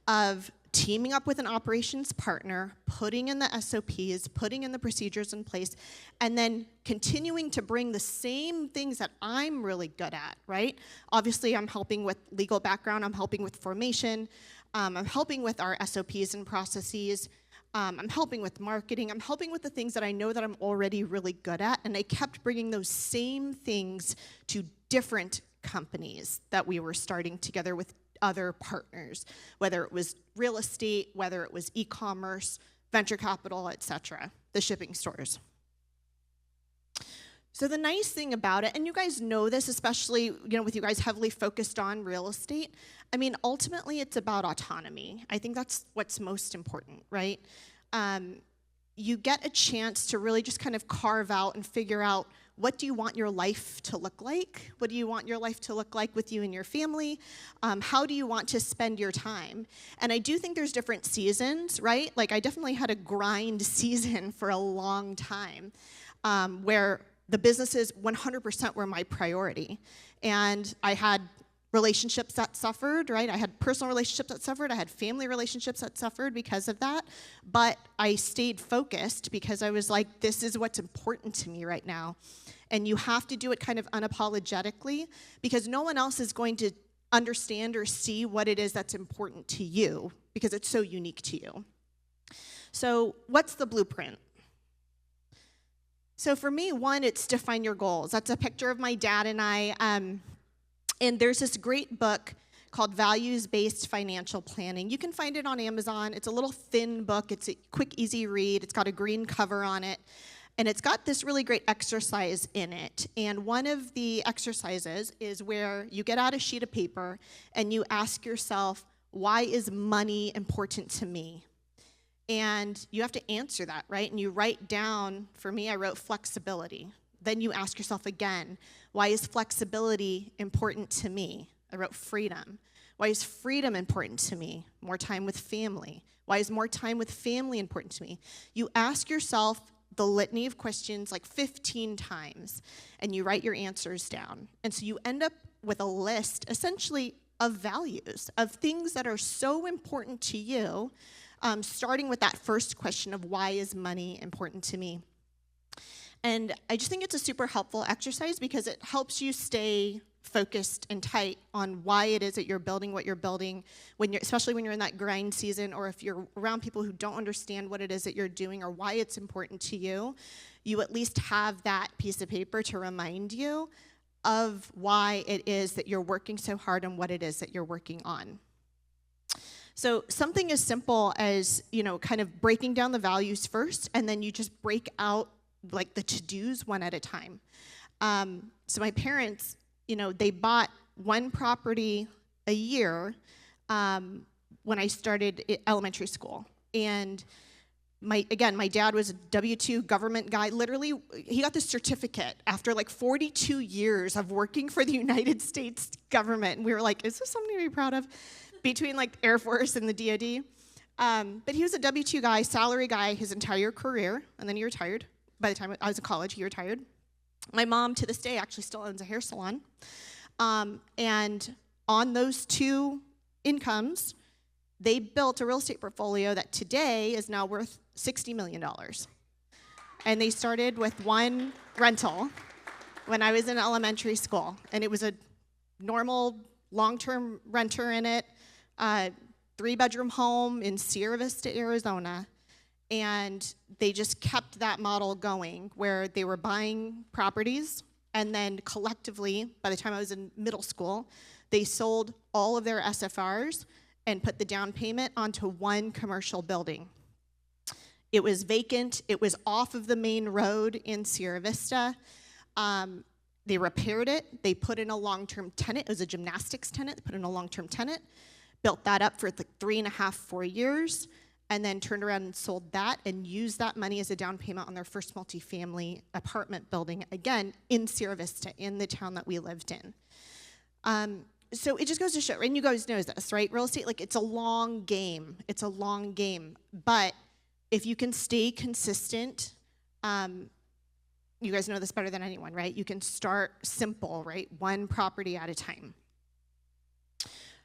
of teaming up with an operations partner, putting in the SOPs, putting in the procedures in place, and then continuing to bring the same things that I'm really good at, right? Obviously, I'm helping with legal background, I'm helping with formation, I'm helping with our SOPs and processes, I'm helping with marketing, I'm helping with the things that I know that I'm already really good at, and I kept bringing those same things to different companies that we were starting together with other partners, whether it was real estate, whether it was e-commerce, venture capital, etc., the shipping stores. So the nice thing about it, and you guys know this, especially with you guys heavily focused on real estate, I mean, ultimately it's about autonomy. I think that's what's most important, right? You get a chance to really just kind of carve out and figure out, what do you want your life to look like? What do you want your life to look like with you and your family? How do you want to spend your time? And I do think there's different seasons, right? I definitely had a grind season for a long time where the businesses 100% were my priority. And I had relationships that suffered, right? I had personal relationships that suffered. I had family relationships that suffered because of that. But I stayed focused because I was like, this is what's important to me right now. And you have to do it kind of unapologetically because no one else is going to understand or see what it is that's important to you because it's so unique to you. So what's the blueprint? So for me, one, it's define your goals. That's a picture of my dad and I. And there's this great book called Values-Based Financial Planning. You can find it on Amazon. It's a little thin book. It's a quick, easy read. It's got a green cover on it. And it's got this really great exercise in it. And one of the exercises is where you get out a sheet of paper and you ask yourself, why is money important to me? And you have to answer that, right? And you write down, for me, I wrote flexibility. Then you ask yourself again, why is flexibility important to me? I wrote freedom. Why is freedom important to me? More time with family. Why is more time with family important to me? You ask yourself the litany of questions 15 times, and you write your answers down. And so you end up with a list, essentially, of values, of things that are so important to you, starting with that first question of why is money important to me? And I just think it's a super helpful exercise because it helps you stay focused and tight on why it is that you're building what you're building, especially when you're in that grind season, or if you're around people who don't understand what it is that you're doing or why it's important to you, you at least have that piece of paper to remind you of why it is that you're working so hard and what it is that you're working on. So something as simple as, kind of breaking down the values first, and then you just break out the to-dos one at a time. So my parents, they bought one property a year when I started elementary school. And my dad was a W-2 government guy. Literally, he got the certificate after like 42 years of working for the United States government. And we were like, is this something to be proud of? Between like Air Force and the DoD. But he was a W-2 guy, salary guy his entire career, and then he retired. By the time I was in college, he retired. My mom, to this day, actually still owns a hair salon. And on those two incomes, they built a real estate portfolio that today is now worth $60 million. And they started with one rental when I was in elementary school. And it was a normal long-term renter in it, 3-bedroom home in Sierra Vista, Arizona. And they just kept that model going where they were buying properties, and then collectively, by the time I was in middle school, they sold all of their SFRs and put the down payment onto one commercial building. It was vacant. It was off of the main road in Sierra Vista. They repaired it. They put in a long-term tenant. It was a gymnastics tenant. They put in a long-term tenant, built that up for like 3.5, 4 years, and then turned around and sold that and used that money as a down payment on their first multifamily apartment building, again, in Sierra Vista, in the town that we lived in. So it just goes to show, and you guys know this, right? Real estate, like, it's a long game. It's a long game. But if you can stay consistent, you guys know this better than anyone, right? You can start simple, right? One property at a time.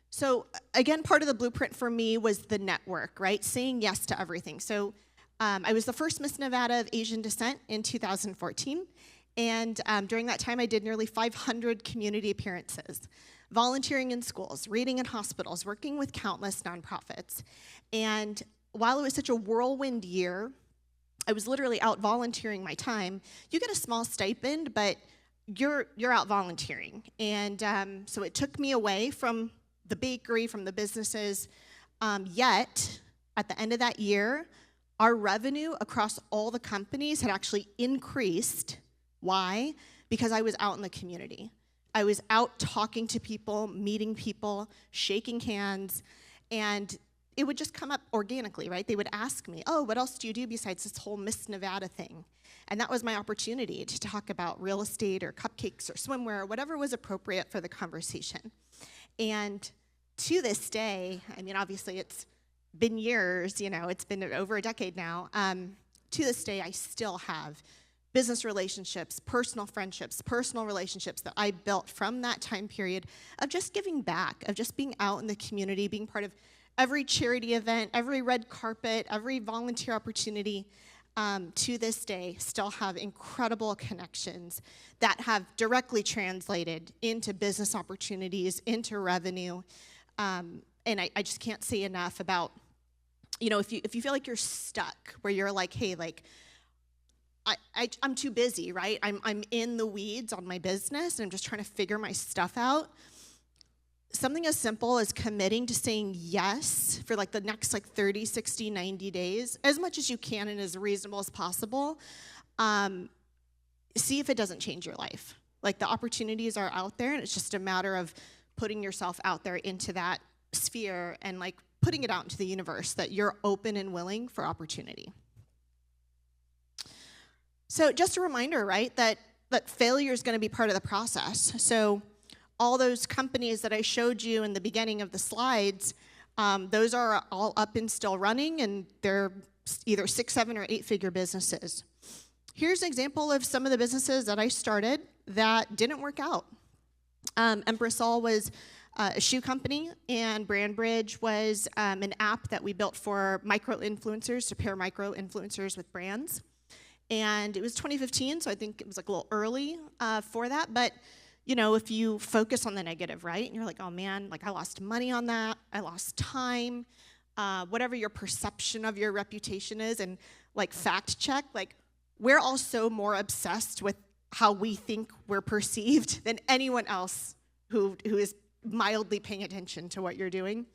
So again, part of the blueprint for me was the network, right? Saying yes to everything. So I was the first Miss Nevada of Asian descent in 2014. And during that time, I did nearly 500 community appearances, volunteering in schools, reading in hospitals, working with countless nonprofits. And while it was such a whirlwind year, I was literally out volunteering my time. You get a small stipend, but you're out volunteering. And so it took me away from the bakery, from the businesses. Yet, at the end of that year, our revenue across all the companies had actually increased. Why? Because I was out in the community. I was out talking to people, meeting people, shaking hands, and it would just come up organically, right? They would ask me, oh, what else do you do besides this whole Miss Nevada thing? And that was my opportunity to talk about real estate or cupcakes or swimwear or whatever was appropriate for the conversation. And to this day, I mean, obviously it's been years, it's been over a decade now. To this day, I still have business relationships, personal friendships, personal relationships that I built from that time period of just giving back, of just being out in the community, being part of every charity event, every red carpet, every volunteer opportunity. To this day, still have incredible connections that have directly translated into business opportunities, into revenue. And I just can't say enough about, if you feel like you're stuck, where you're like, hey, like, I'm too busy, right? I'm in the weeds on my business, and I'm just trying to figure my stuff out. Something as simple as committing to saying yes for like the next 30, 60, 90 days, as much as you can and as reasonable as possible. See if it doesn't change your life. Like, the opportunities are out there, and it's just a matter of putting yourself out there into that sphere and like putting it out into the universe that you're open and willing for opportunity. So just a reminder, right, that failure is going to be part of the process. So all those companies that I showed you in the beginning of the slides, those are all up and still running, and they're either 6, 7, or 8-figure businesses. Here's an example of some of the businesses that I started that didn't work out. Empressol was a shoe company, and BrandBridge was an app that we built for micro-influencers, to pair micro-influencers with brands. And it was 2015, so I think it was like a little early for that, but if you focus on the negative, right, and you're like, oh man, like I lost money on that, I lost time, whatever your perception of your reputation is, and like fact check, like we're also more obsessed with how we think we're perceived than anyone else who is mildly paying attention to what you're doing.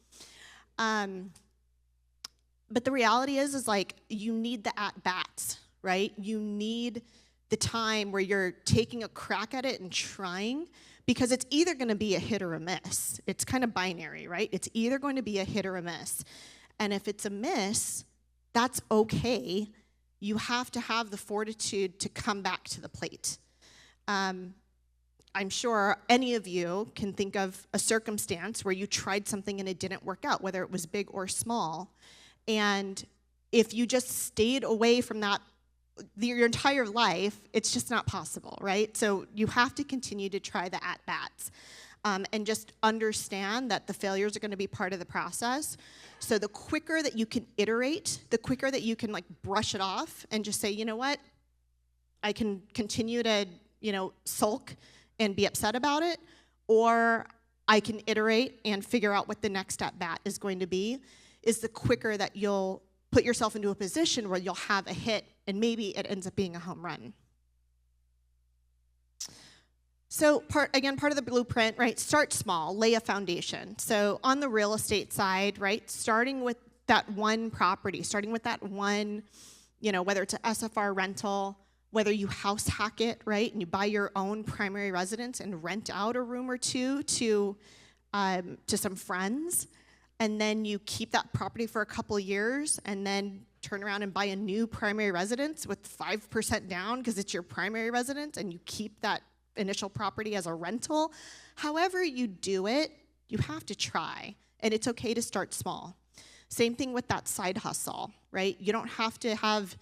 But the reality is like you need the at-bats, right? You need the time where you're taking a crack at it and trying, because it's either going to be a hit or a miss. It's kind of binary, right? It's either going to be a hit or a miss. And if it's a miss, that's okay. You have to have the fortitude to come back to the plate. I'm sure any of you can think of a circumstance where you tried something and it didn't work out, whether it was big or small. And if you just stayed away from that your entire life, it's just not possible, right? So you have to continue to try the at-bats and just understand that the failures are going to be part of the process. So the quicker that you can iterate, the quicker that you can like brush it off and just say, you know what, I can continue to, sulk and be upset about it, or I can iterate and figure out what the next at-bat is going to be, is the quicker that you'll put yourself into a position where you'll have a hit and maybe it ends up being a home run. So part of the blueprint, right, start small, lay a foundation. So on the real estate side, right, starting with that one property, starting with that one, whether it's an SFR rental, whether you house hack it, right, and you buy your own primary residence and rent out a room or two to some friends, and then you keep that property for a couple years and then turn around and buy a new primary residence with 5% down because it's your primary residence, and you keep that initial property as a rental. However you do it, you have to try, and it's okay to start small. Same thing with that side hustle, right? You don't have to have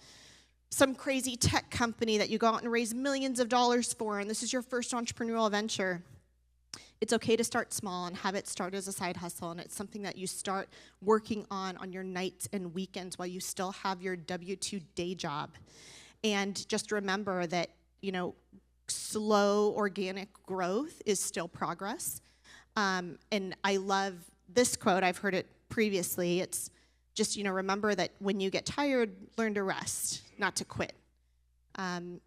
some crazy tech company that you go out and raise millions of dollars for, and this is your first entrepreneurial venture. It's okay to start small and have it start as a side hustle, and it's something that you start working on your nights and weekends while you still have your W-2 day job. And just remember that, slow organic growth is still progress. And I love this quote. I've heard it previously. It's just, remember that when you get tired, learn to rest, not to quit.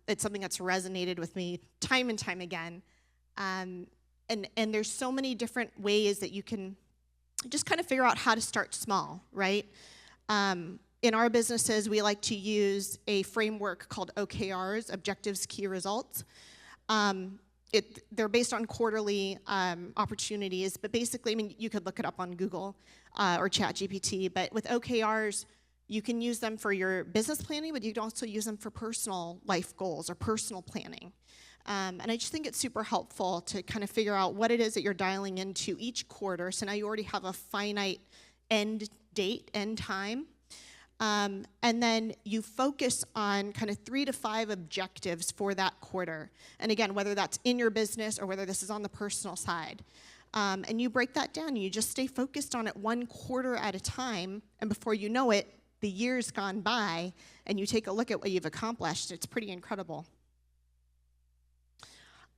It's something that's resonated with me time and time again. And there's so many different ways that you can just kind of figure out how to start small, right? In our businesses, we like to use a framework called OKRs, Objectives, Key Results. They're based on quarterly opportunities, but basically, you could look it up on Google or ChatGPT, but with OKRs, you can use them for your business planning, but you can also use them for personal life goals or personal planning. And I just think it's super helpful to kind of figure out what it is that you're dialing into each quarter. So now you already have a finite end date, end time. And then you focus on kind of 3 to 5 objectives for that quarter. And again, whether that's in your business or whether this is on the personal side. And you break that down and you just stay focused on it one quarter at a time. And before you know it, the year's gone by and you take a look at what you've accomplished. It's pretty incredible.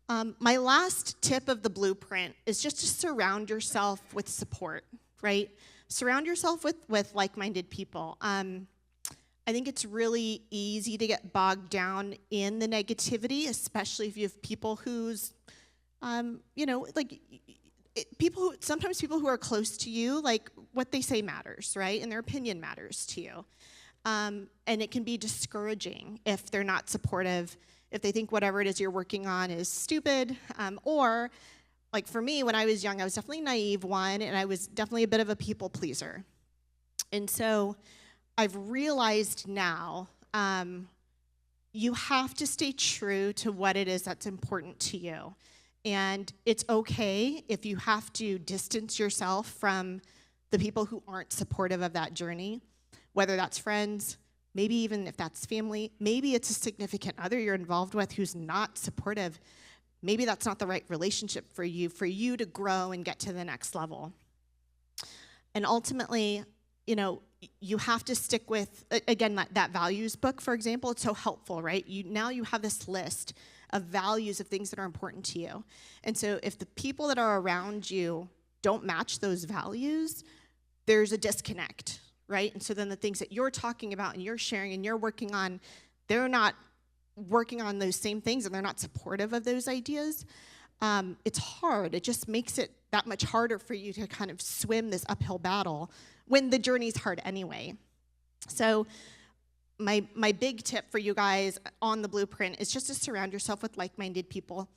My last tip of the blueprint is just to surround yourself with support, right? Surround yourself with like-minded people. I think it's really easy to get bogged down in the negativity, especially if you have people who's, sometimes people who are close to you, like what they say matters, right? And their opinion matters to you. And it can be discouraging if they're not supportive, if they think whatever it is you're working on is stupid, or like for me, when I was young, I was definitely naive one, and I was definitely a bit of a people pleaser. And so I've realized now you have to stay true to what it is that's important to you. And it's okay if you have to distance yourself from the people who aren't supportive of that journey, whether that's friends, maybe even if that's family, maybe it's a significant other you're involved with who's not supportive. Maybe that's not the right relationship for you to grow and get to the next level. And ultimately, you have to stick with, again, that values book, for example. It's so helpful, right? Now you have this list of values of things that are important to you. And so if the people that are around you don't match those values, there's a disconnect, right? And so then the things that you're talking about and you're sharing and you're working on, they're not working on those same things and they're not supportive of those ideas. It's hard. It just makes it that much harder for you to kind of swim this uphill battle when the journey's hard anyway. So my big tip for you guys on the blueprint is just to surround yourself with like-minded people.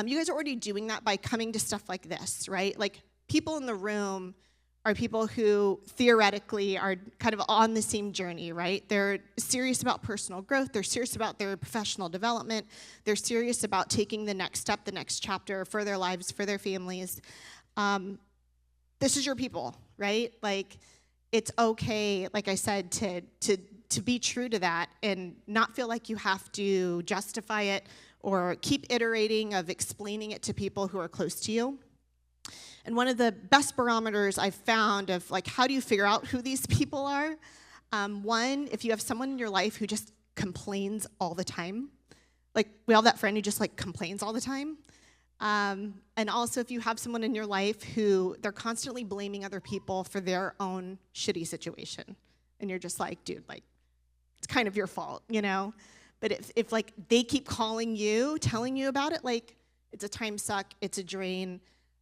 You guys are already doing that by coming to stuff like this, right? Like, people in the room are people who theoretically are kind of on the same journey, right? They're serious about personal growth. They're serious about their professional development. They're serious about taking the next step, the next chapter for their lives, for their families. This is your people, right? Like, it's okay, like I said, to be true to that and not feel like you have to justify it or keep iterating of explaining it to people who are close to you. And one of the best barometers I've found of, like, how do you figure out who these people are? One, if you have someone in your life who just complains all the time. Like, we all have that friend who just, like, complains all the time. And also, if you have someone in your life who they're constantly blaming other people for their own shitty situation. And you're just like, dude, like, it's kind of your fault, you know? But if like, they keep calling you, telling you about it, like, it's a time suck, it's a drain,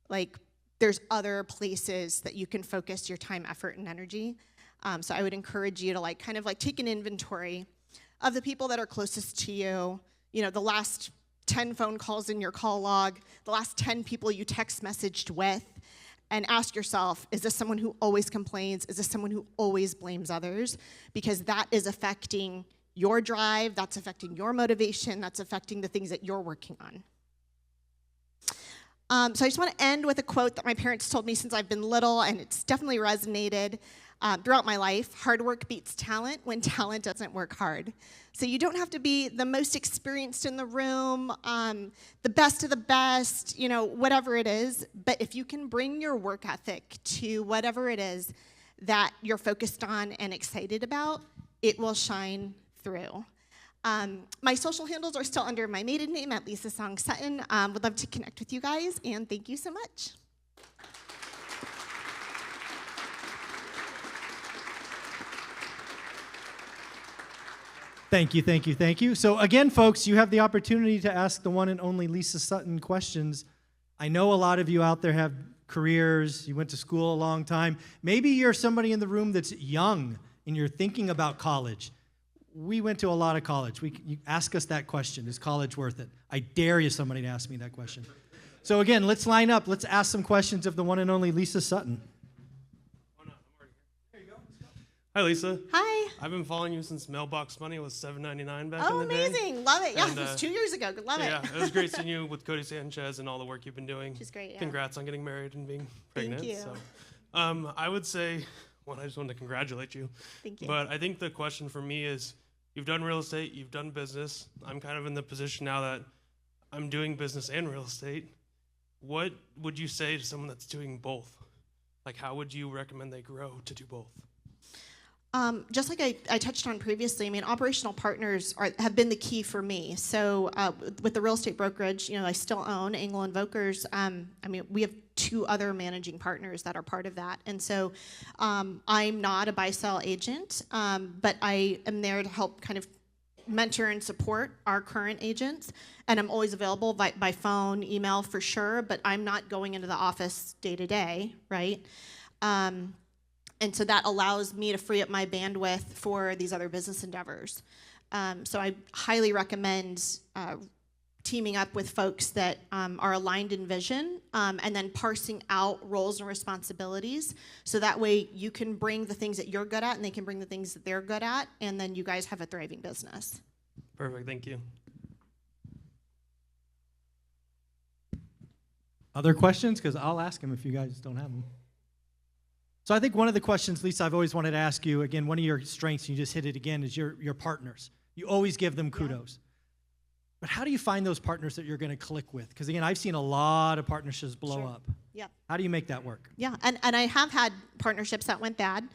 like, there's other places that you can focus your time, effort, and energy. So I would encourage you to, like, kind of like take an inventory of the people that are closest to you, you know, the last 10 phone calls in your call log, the last 10 people you text messaged with, and ask yourself, is this someone who always complains? Is this someone who always blames others? Because that is affecting your drive, that's affecting your motivation, that's affecting the things that you're working on. So I just want to end with a quote that my parents told me since I've been little, and it's definitely resonated throughout my life. Hard work beats talent when talent doesn't work hard. So you don't have to be the most experienced in the room, the best of the best, you know, whatever it is. But if you can bring your work ethic to whatever it is that you're focused on and excited about, it will shine through. My social handles are still under my maiden name at Lisa Sutton. Would love to connect with you guys, and thank you so much. Thank you, thank you, thank you. So again, folks, you have the opportunity to ask the one and only Lisa Sutton questions. I know a lot of you out there have careers, you went to school a long time. Maybe you're somebody in the room that's young and you're thinking about college. We went to a lot of college. You ask us that question, is college worth it? I dare you somebody to ask me that question. So again, let's line up. Let's ask some questions of the one and only Lisa Sutton. Hi, Lisa. Hi. I've been following you since Mailbox Money was $7.99 back Oh, in the day. amazing. Love it. Yeah, And, it was 2 years ago. Love it. Yeah, it was great seeing you with Cody Sanchez and all the work you've been doing. She's great, yeah. Congrats on getting married and being pregnant. Thank you. So, I would say, well, I just wanted to congratulate you. Thank you. But I think the question for me is, you've done real estate, you've done business. I'm kind of in the position now that I'm doing business and real estate. What would you say to someone that's doing both? Like, how would you recommend they grow to do both? Just like I touched on previously, I mean, operational partners have been the key for me. So with the real estate brokerage, you know, I still own Engel and Vokers. I mean, we have 2 other managing partners that are part of that. And so I'm not a buy-sell agent, but I am there to help kind of mentor and support our current agents. And I'm always available by phone, email for sure, but I'm not going into the office day to day, right? And so that allows me to free up my bandwidth for these other business endeavors. So I highly recommend teaming up with folks that are aligned in vision, and then parsing out roles and responsibilities. So that way you can bring the things that you're good at and they can bring the things that they're good at, and then you guys have a thriving business. Perfect, thank you. Other questions? Because I'll ask them if you guys don't have them. So I think one of the questions, Lisa, I've always wanted to ask you, again, one of your strengths, you just hit it again, is your partners. You always give them kudos. Yeah. But how do you find those partners that you're going to click with? Because again, I've seen a lot of partnerships blow up. Yeah. How do you make that work? Yeah, and I have had partnerships that went bad,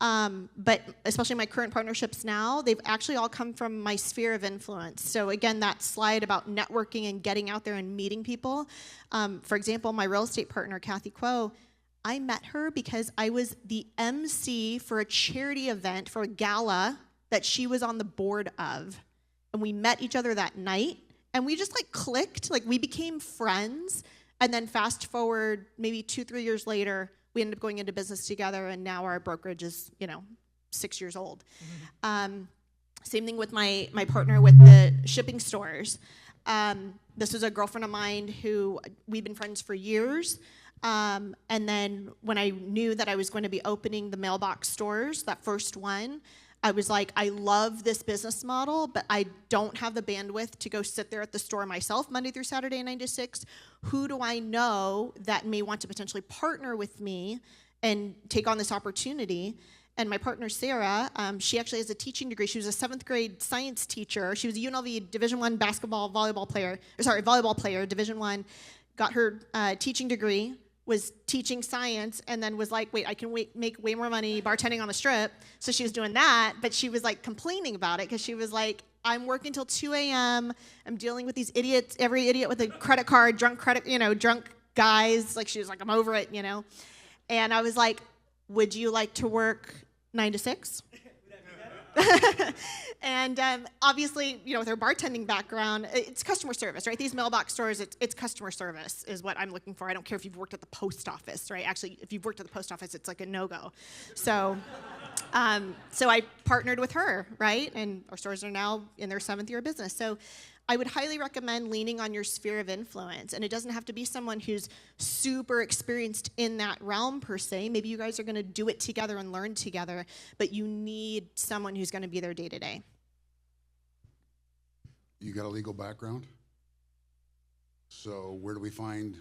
but especially my current partnerships now, they've actually all come from my sphere of influence. So again, that slide about networking and getting out there and meeting people. For example, my real estate partner, Kathy Quo, I met her because I was the MC for a charity event, for a gala that she was on the board of. And we met each other that night, and we just like clicked, like we became friends. And then fast forward maybe 2-3 years later, we ended up going into business together, and now our brokerage is, 6 years old. Mm-hmm. Same thing with my partner with the shipping stores. This was a girlfriend of mine who we've been friends for years. And then when I knew that I was going to be opening the mailbox stores, that first one, I was like, I love this business model, but I don't have the bandwidth to go sit there at the store myself Monday through Saturday, 9 to 6. Who do I know that may want to potentially partner with me and take on this opportunity? And my partner, Sarah, she actually has a teaching degree. She was a 7th grade science teacher. She was a UNLV Division I volleyball player, Division I, got her teaching degree, was teaching science, and then was like, wait, I can make way more money bartending on the Strip. So she was doing that, but she was like complaining about it because she was like, I'm working till 2 a.m. I'm dealing with these idiots, every idiot with a credit card, drunk guys. Like she was like, I'm over it, And I was like, would you like to work 9 to 6? And obviously, with her bartending background, it's customer service, right? These mailbox stores, it's customer service is what I'm looking for. I don't care if you've worked at the post office, right? Actually, if you've worked at the post office, it's like a no-go. So I partnered with her, right? And our stores are now in their 7th year of business. So I would highly recommend leaning on your sphere of influence. And it doesn't have to be someone who's super experienced in that realm per se. Maybe you guys are going to do it together and learn together, but you need someone who's going to be there day to day. You got a legal background? So where do we find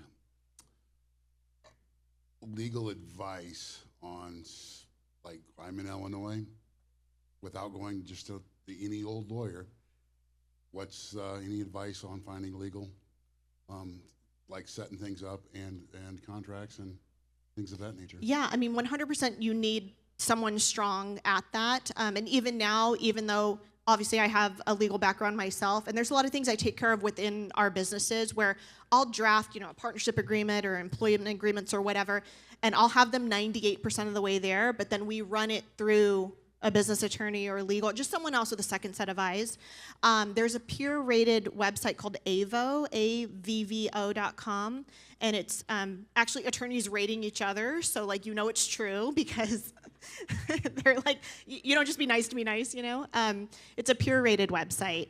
legal advice on, like, I'm in Illinois, without going just to any old lawyer? What's any advice on finding legal, like setting things up and contracts and things of that nature? Yeah, I mean, 100% you need someone strong at that. And even now, even though obviously I have a legal background myself, and there's a lot of things I take care of within our businesses where I'll draft, a partnership agreement or employment agreements or whatever, and I'll have them 98% of the way there, but then we run it through a business attorney or legal, just someone else with a second set of eyes. There's a peer-rated website called AVVO, AVVO.com, and it's actually attorneys rating each other, so it's true because they're like, you don't just be nice to be nice, It's a peer-rated website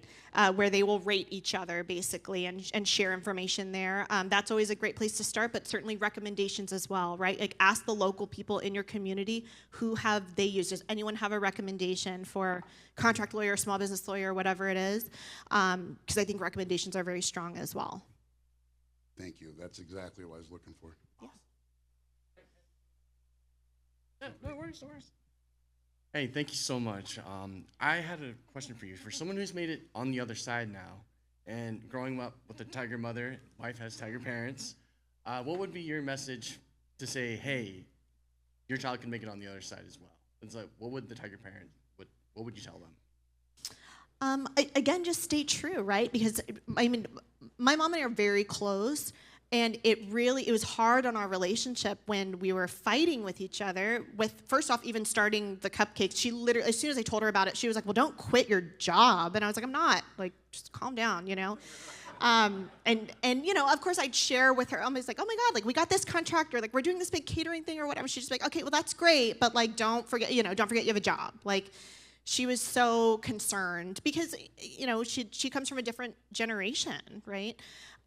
where they will rate each other basically and share information there. That's always a great place to start, but certainly recommendations as well, right? Like ask the local people in your community who have they used. Does anyone have a recommendation for contract lawyer, small business lawyer, whatever it is? Because I think recommendations are very strong as well. Thank you. That's exactly what I was looking for. Yeah. No worries. Hey, thank you so much. I had a question for you. For someone who's made it on the other side now, and growing up with a tiger mother, wife has tiger parents, what would be your message to say, hey, your child can make it on the other side as well? It's like, what would the tiger parent, what would you tell them? Again, just stay true, right? Because, I mean, my mom and I are very close, and it was hard on our relationship when we were fighting with each other. With first off, even starting the cupcakes, she literally, as soon as I told her about it, she was like, well, don't quit your job. And I was like, I'm not. Like, just calm down, And of course I'd share with her. I'm just like, oh my God, like we got this contract, or like we're doing this big catering thing or whatever. She's just like, okay, well that's great, but like don't forget you have a job. Like she was so concerned because she comes from a different generation, right?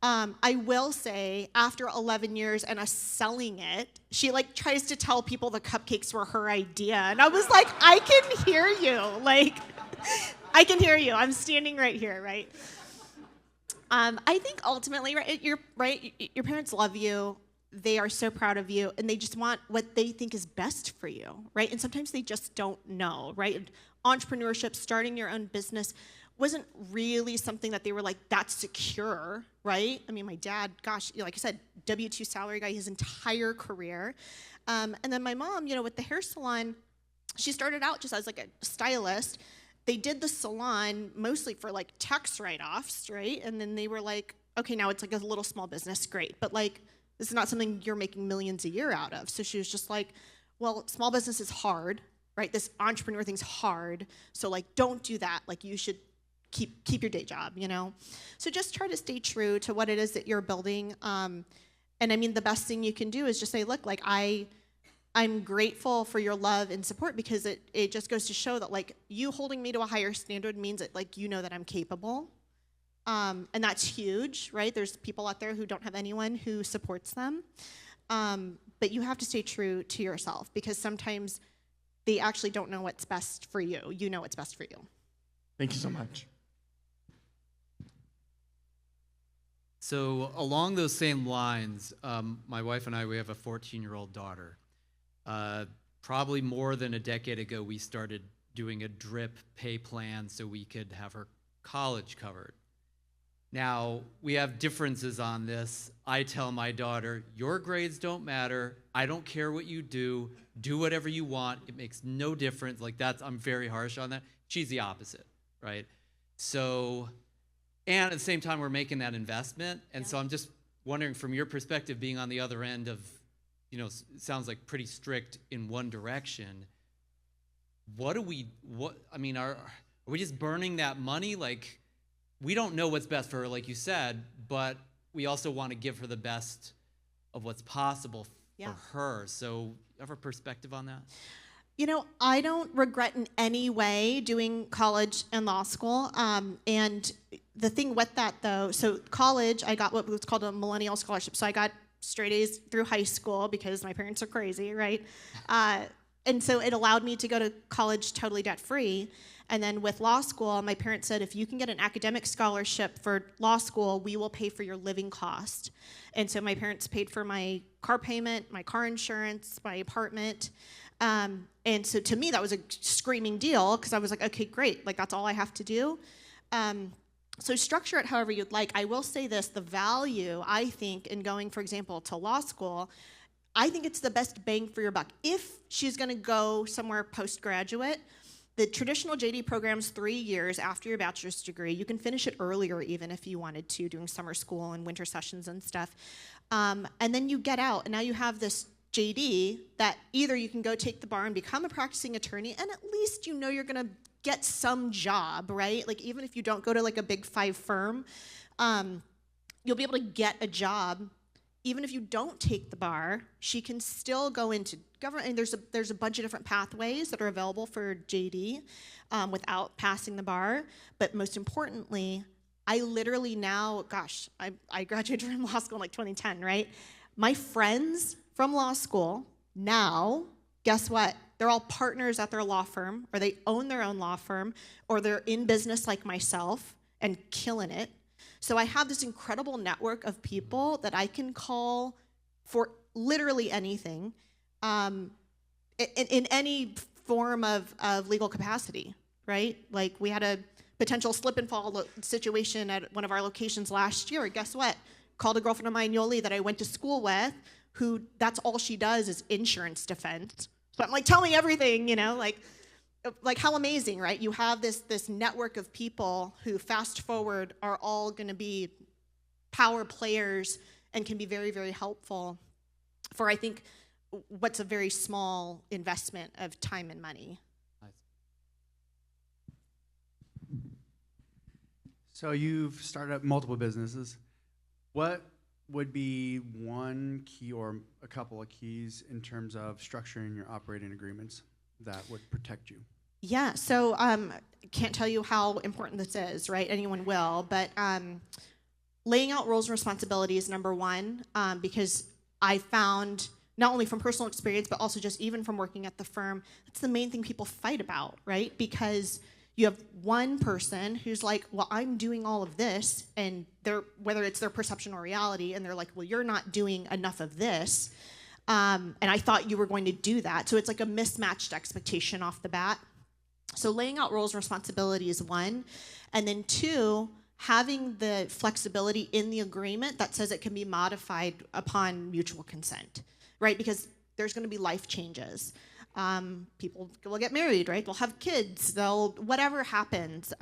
I will say after 11 years and us selling it, she like tries to tell people the cupcakes were her idea, and I was like, I can hear you, like I can hear you. I'm standing right here, right? I think ultimately, right, your parents love you. They are so proud of you, and they just want what they think is best for you, right? And sometimes they just don't know, right? Entrepreneurship, starting your own business wasn't really something that they were like, that's secure, right? I mean, my dad, gosh, like I said, W-2 salary guy his entire career. And then my mom, with the hair salon, she started out just as like a stylist. They did the salon mostly for like tax write-offs, right? And then they were like, okay, now it's like a little small business, great. But like, this is not something you're making millions a year out of. So she was just like, well, small business is hard, right? This entrepreneur thing's hard. So like, don't do that. Like you should keep your day job, So just try to stay true to what it is that you're building. And I mean, the best thing you can do is just say, look, like I I'm grateful for your love and support because it just goes to show that like you holding me to a higher standard means that like you know that I'm capable. And that's huge, right? There's people out there who don't have anyone who supports them. But you have to stay true to yourself because sometimes they actually don't know what's best for you. You know what's best for you. Thank you so much. So along those same lines, my wife and I, we have a 14-year-old daughter. Probably more than a decade ago, we started doing a drip pay plan so we could have her college covered. Now, we have differences on this. I tell my daughter, your grades don't matter. I don't care what you do. Do whatever you want. It makes no difference. Like I'm very harsh on that. She's the opposite, right? So, and at the same time, we're making that investment. And so I'm just wondering from your perspective, being on the other end of, you know, it sounds like pretty strict in one direction. Are we just burning that money? Like, we don't know what's best for her, like you said, but we also want to give her the best of what's possible for her. So you have a perspective on that? You know, I don't regret in any way doing college and law school. And the thing with that, though, so college, I got what was called a millennial scholarship. So I got straight A's through high school because my parents are crazy, right? And so it allowed me to go to college totally debt-free. And then with law school, my parents said, if you can get an academic scholarship for law school, we will pay for your living cost. And so my parents paid for my car payment, my car insurance, my apartment. And so to me, that was a screaming deal because I was like, okay, great. Like, that's all I have to do. So structure it however you'd like. I will say this, the value, I think, in going, for example, to law school, I think it's the best bang for your buck. If she's going to go somewhere postgraduate, the traditional JD program's 3 years after your bachelor's degree. You can finish it earlier even if you wanted to, doing summer school and winter sessions and stuff. And then you get out, and now you have this JD that either you can go take the bar and become a practicing attorney, and at least you know you're going to get some job, right? Like, even if you don't go to like a big 5 firm, you'll be able to get a job. Even if you don't take the bar, she can still go into government. And there's a bunch of different pathways that are available for JD without passing the bar. But most importantly, I literally now, gosh, I graduated from law school in like 2010, right? My friends from law school now, guess what? They're all partners at their law firm, or they own their own law firm, or they're in business like myself and killing it. So I have this incredible network of people that I can call for literally anything in any form of legal capacity, right? Like, we had a potential slip and fall situation at one of our locations last year. Guess what? Called a girlfriend of mine, Yoli, that I went to school with, who that's all she does is insurance defense. So I'm like, tell me everything, you know, like how amazing, right? You have this network of people who, fast forward, are all going to be power players and can be very, very helpful for, I think, what's a very small investment of time and money. So you've started up multiple businesses. What would be one key or a couple of keys in terms of structuring your operating agreements that would protect you? Yeah, so can't tell you how important this is, right? Anyone will, but laying out roles and responsibilities, number one, because I found, not only from personal experience, but also just even from working at the firm, that's the main thing people fight about, right? Because you have one person who's like, well, I'm doing all of this, and whether it's their perception or reality, and they're like, well, you're not doing enough of this, and I thought you were going to do that. So it's like a mismatched expectation off the bat. So laying out roles and responsibilities is one. And then two, having the flexibility in the agreement that says it can be modified upon mutual consent, right? Because there's going to be life changes. People will get married, right? They'll have kids. Whatever happens.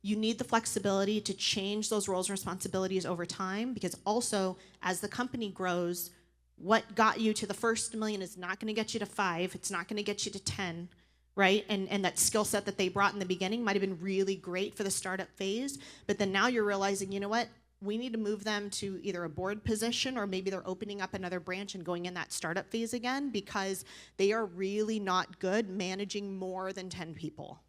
You need the flexibility to change those roles and responsibilities over time, because also, as the company grows, what got you to the first $1 million is not going to get you to 5. It's not going to get you to 10. Right? And that skill set that they brought in the beginning might have been really great for the startup phase, but then now you're realizing, you know what? we need to move them to either a board position or maybe they're opening up another branch and going in that startup phase again because they are really not good managing more than 10 people.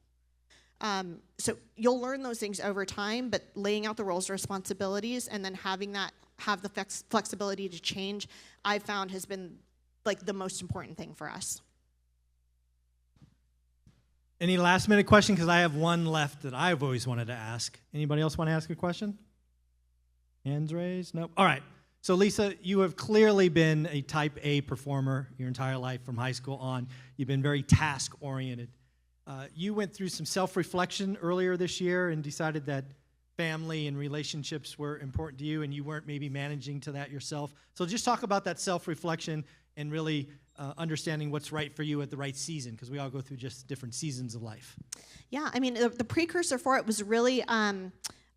So you'll learn those things over time, but laying out the roles and responsibilities and then have the flexibility to change, I've found has been like the most important thing for us. Any last minute question? Because I have one left that I've always wanted to ask. Anybody else want to ask a question? Hands raised? Nope. All right. So Lisa, you have clearly been a type A performer your entire life from high school on. You've been very task oriented. You went through some self-reflection earlier this year and decided that family and relationships were important to you and you weren't maybe managing to that yourself. So just talk about that self-reflection and really understanding what's right for you at the right season, because we all go through just different seasons of life. Yeah, I mean, the precursor for it was really, I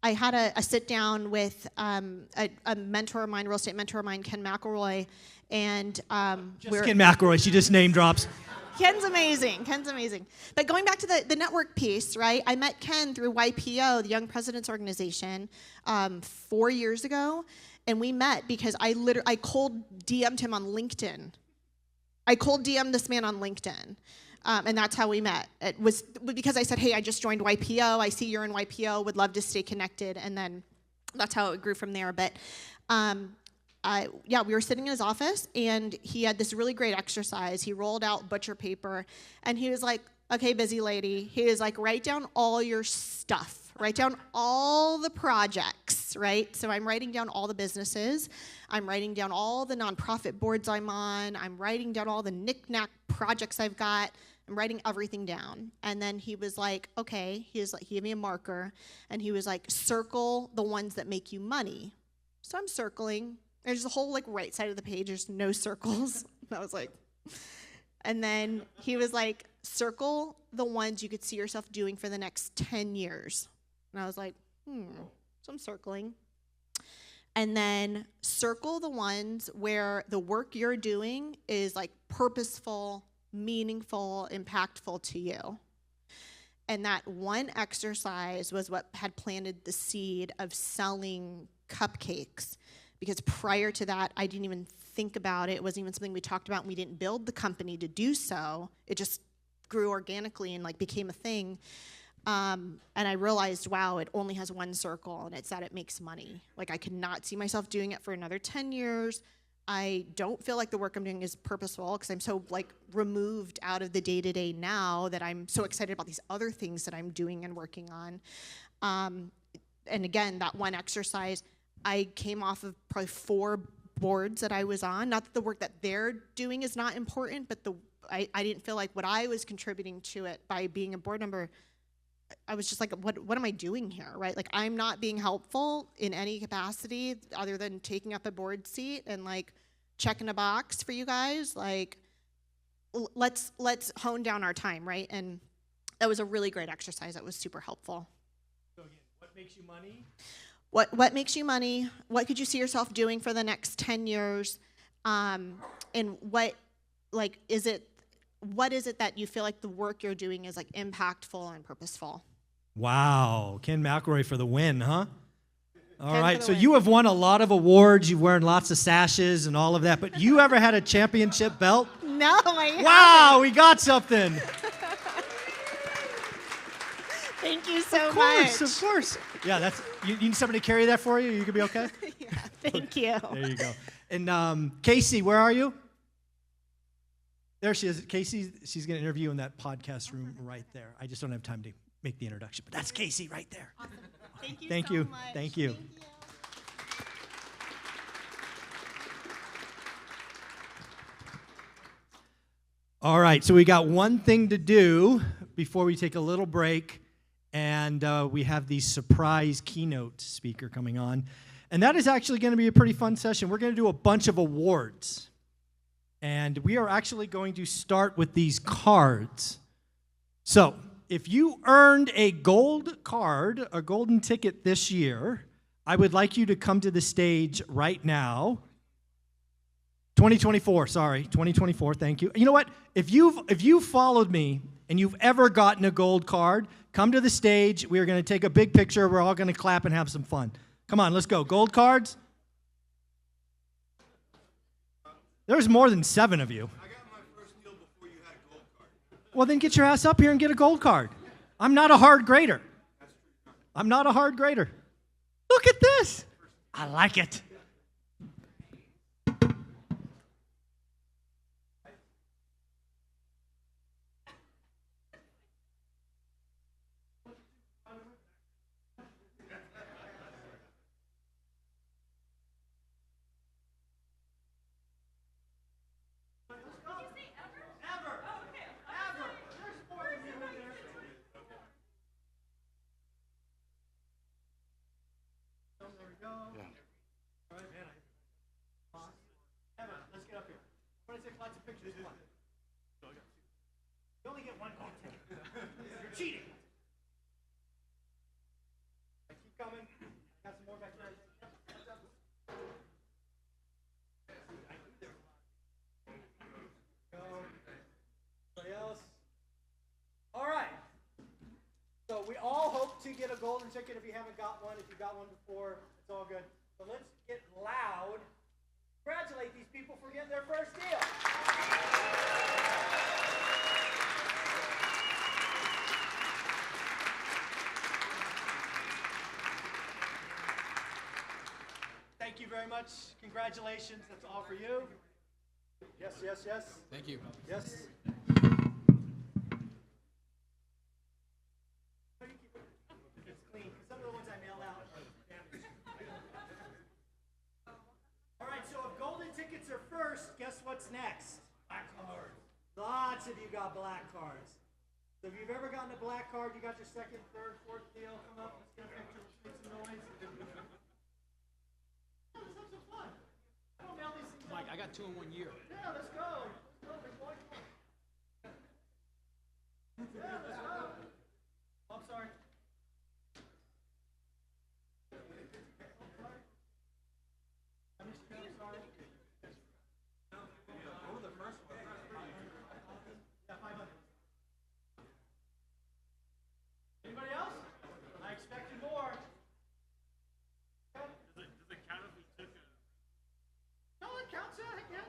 had a sit down with a mentor of mine, real estate mentor of mine, Ken McElroy, and Ken McElroy, she just name drops. Ken's amazing. Ken's amazing. But going back to the network piece, right? I met Ken through YPO, the Young Presidents Organization, 4 years ago, and we met because I cold DM'd him on LinkedIn. I cold DM'd this man on LinkedIn, and that's how we met. It was because I said, hey, I just joined YPO. I see you're in YPO. Would love to stay connected, and then that's how it grew from there. But we were sitting in his office, and he had this really great exercise. He rolled out butcher paper, and he was like, okay, busy lady. He was like, write down all your stuff. Write down all the projects, right? So I'm writing down all the businesses. I'm writing down all the nonprofit boards I'm on. I'm writing down all the knick-knack projects I've got. I'm writing everything down. And then he was like, okay. He gave me a marker, and he was like, circle the ones that make you money. So I'm circling. There's the whole like right side of the page. There's no circles. I was like, and then he was like, circle the ones you could see yourself doing for the next 10 years. And I was like, so I'm circling. And then circle the ones where the work you're doing is like purposeful, meaningful, impactful to you. And that one exercise was what had planted the seed of selling cupcakes. Because prior to that, I didn't even think about it. It wasn't even something we talked about, and we didn't build the company to do so. It just grew organically and like became a thing. And I realized, wow, it only has one circle, and it's that it makes money. Like, I could not see myself doing it for another 10 years. I don't feel like the work I'm doing is purposeful because I'm so like removed out of the day-to-day now that I'm so excited about these other things that I'm doing and working on. And again, that one exercise, I came off of probably 4 boards that I was on. Not that the work that they're doing is not important, but I didn't feel like what I was contributing to it by being a board member, I was just like, what am I doing here, right? Like, I'm not being helpful in any capacity other than taking up a board seat and like checking a box for you guys. Like, let's hone down our time, right? And that was a really great exercise. That was super helpful. So again, what makes you money? What makes you money? What could you see yourself doing for the next 10 years? And what is it that you feel like the work you're doing is like impactful and purposeful? Wow, Ken McElroy for the win, huh? All Ken right, so you have won a lot of awards. You've worn lots of sashes and all of that, but you ever had a championship belt? No, I haven't. Wow, we got something. Thank you so much. much. Of course. Yeah, you need somebody to carry that for you? You could be okay? Yeah, thank you. There you go. And Casey, where are you? There she is. Casey, she's going to interview in that podcast room right there. I just don't have time to make the introduction, but that's Casey right there. Awesome. Thank you Thank so you. much. Thank you. Thank you. All right, so we got one thing to do before we take a little break, and we have the surprise keynote speaker coming on. And that is actually going to be a pretty fun session. We're going to do a bunch of awards. And we are actually going to start with these cards. So, if you earned a gold card, a golden ticket this year, I would like you to come to the stage right now. 2024, sorry, 2024, thank you. You know what? If you've followed me and you've ever gotten a gold card, come to the stage. We are going to take a big picture. We're all going to clap and have some fun. Come on, let's go. Gold cards? There's more than 7 of you. I got my first deal before you had a gold card. Well, then get your ass up here and get a gold card. I'm not a hard grader. I'm not a hard grader. Look at this. I like it. Let's get up here. I want to take lots of pictures. Come on. You only get one gold ticket. You're cheating. Keep coming. Got some more back there. Anybody else? All right. So we all hope to get a golden ticket if you haven't got one. If you got one before, it's all good. So let's get loud. Congratulate these people for getting their first deal. Thank you very much. Congratulations. That's all for you. Yes, yes, yes. Thank you. Yes. It's clean. Some of the ones I mailed out are damaged. All right, so if golden tickets are first, guess what's next? Black cards. Lots of you got black cards. So if you've ever gotten a black card, you got your second, third, fourth deal. Come up, let's get a picture, let's make some noise. Let's have some fun. I don't mail these things out. Mike, I got 2 in 1 year. Yeah, let's go. Let's go, big boy. Come on. Yeah, let's go. Oh, I'm sorry. Anybody else? I expected more. Does it count if we took a... No, it counts. Yeah.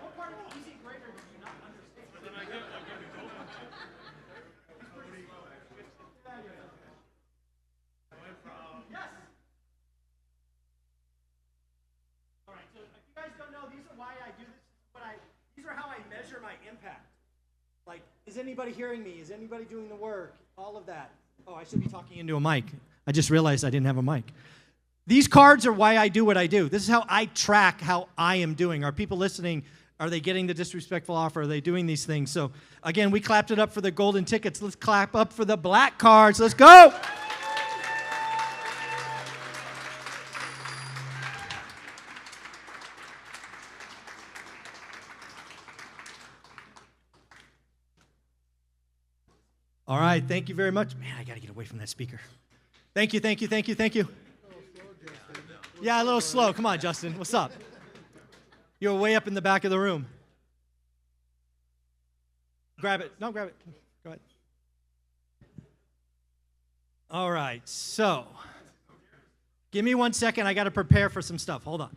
What part of the easy grader did you not understand? But then I get a gold one. Yes. All right. So if you guys don't know, these are why I do this. These are how I measure my impact. Like, is anybody hearing me? Is anybody doing the work? All of that. Oh, I should be talking into a mic. I just realized I didn't have a mic. These cards are why I do what I do. This is how I track how I am doing. Are people listening? Are they getting the disrespectful offer? Are they doing these things? So, again, we clapped it up for the golden tickets. Let's clap up for the black cards. Let's go! All right, thank you very much. Man, I got to get away from that speaker. Thank you, thank you, thank you, thank you. Yeah, a little slow. Come on, Justin. What's up? You're way up in the back of the room. Grab it. No, grab it. Go ahead. All right, so give me 1 second. I got to prepare for some stuff. Hold on.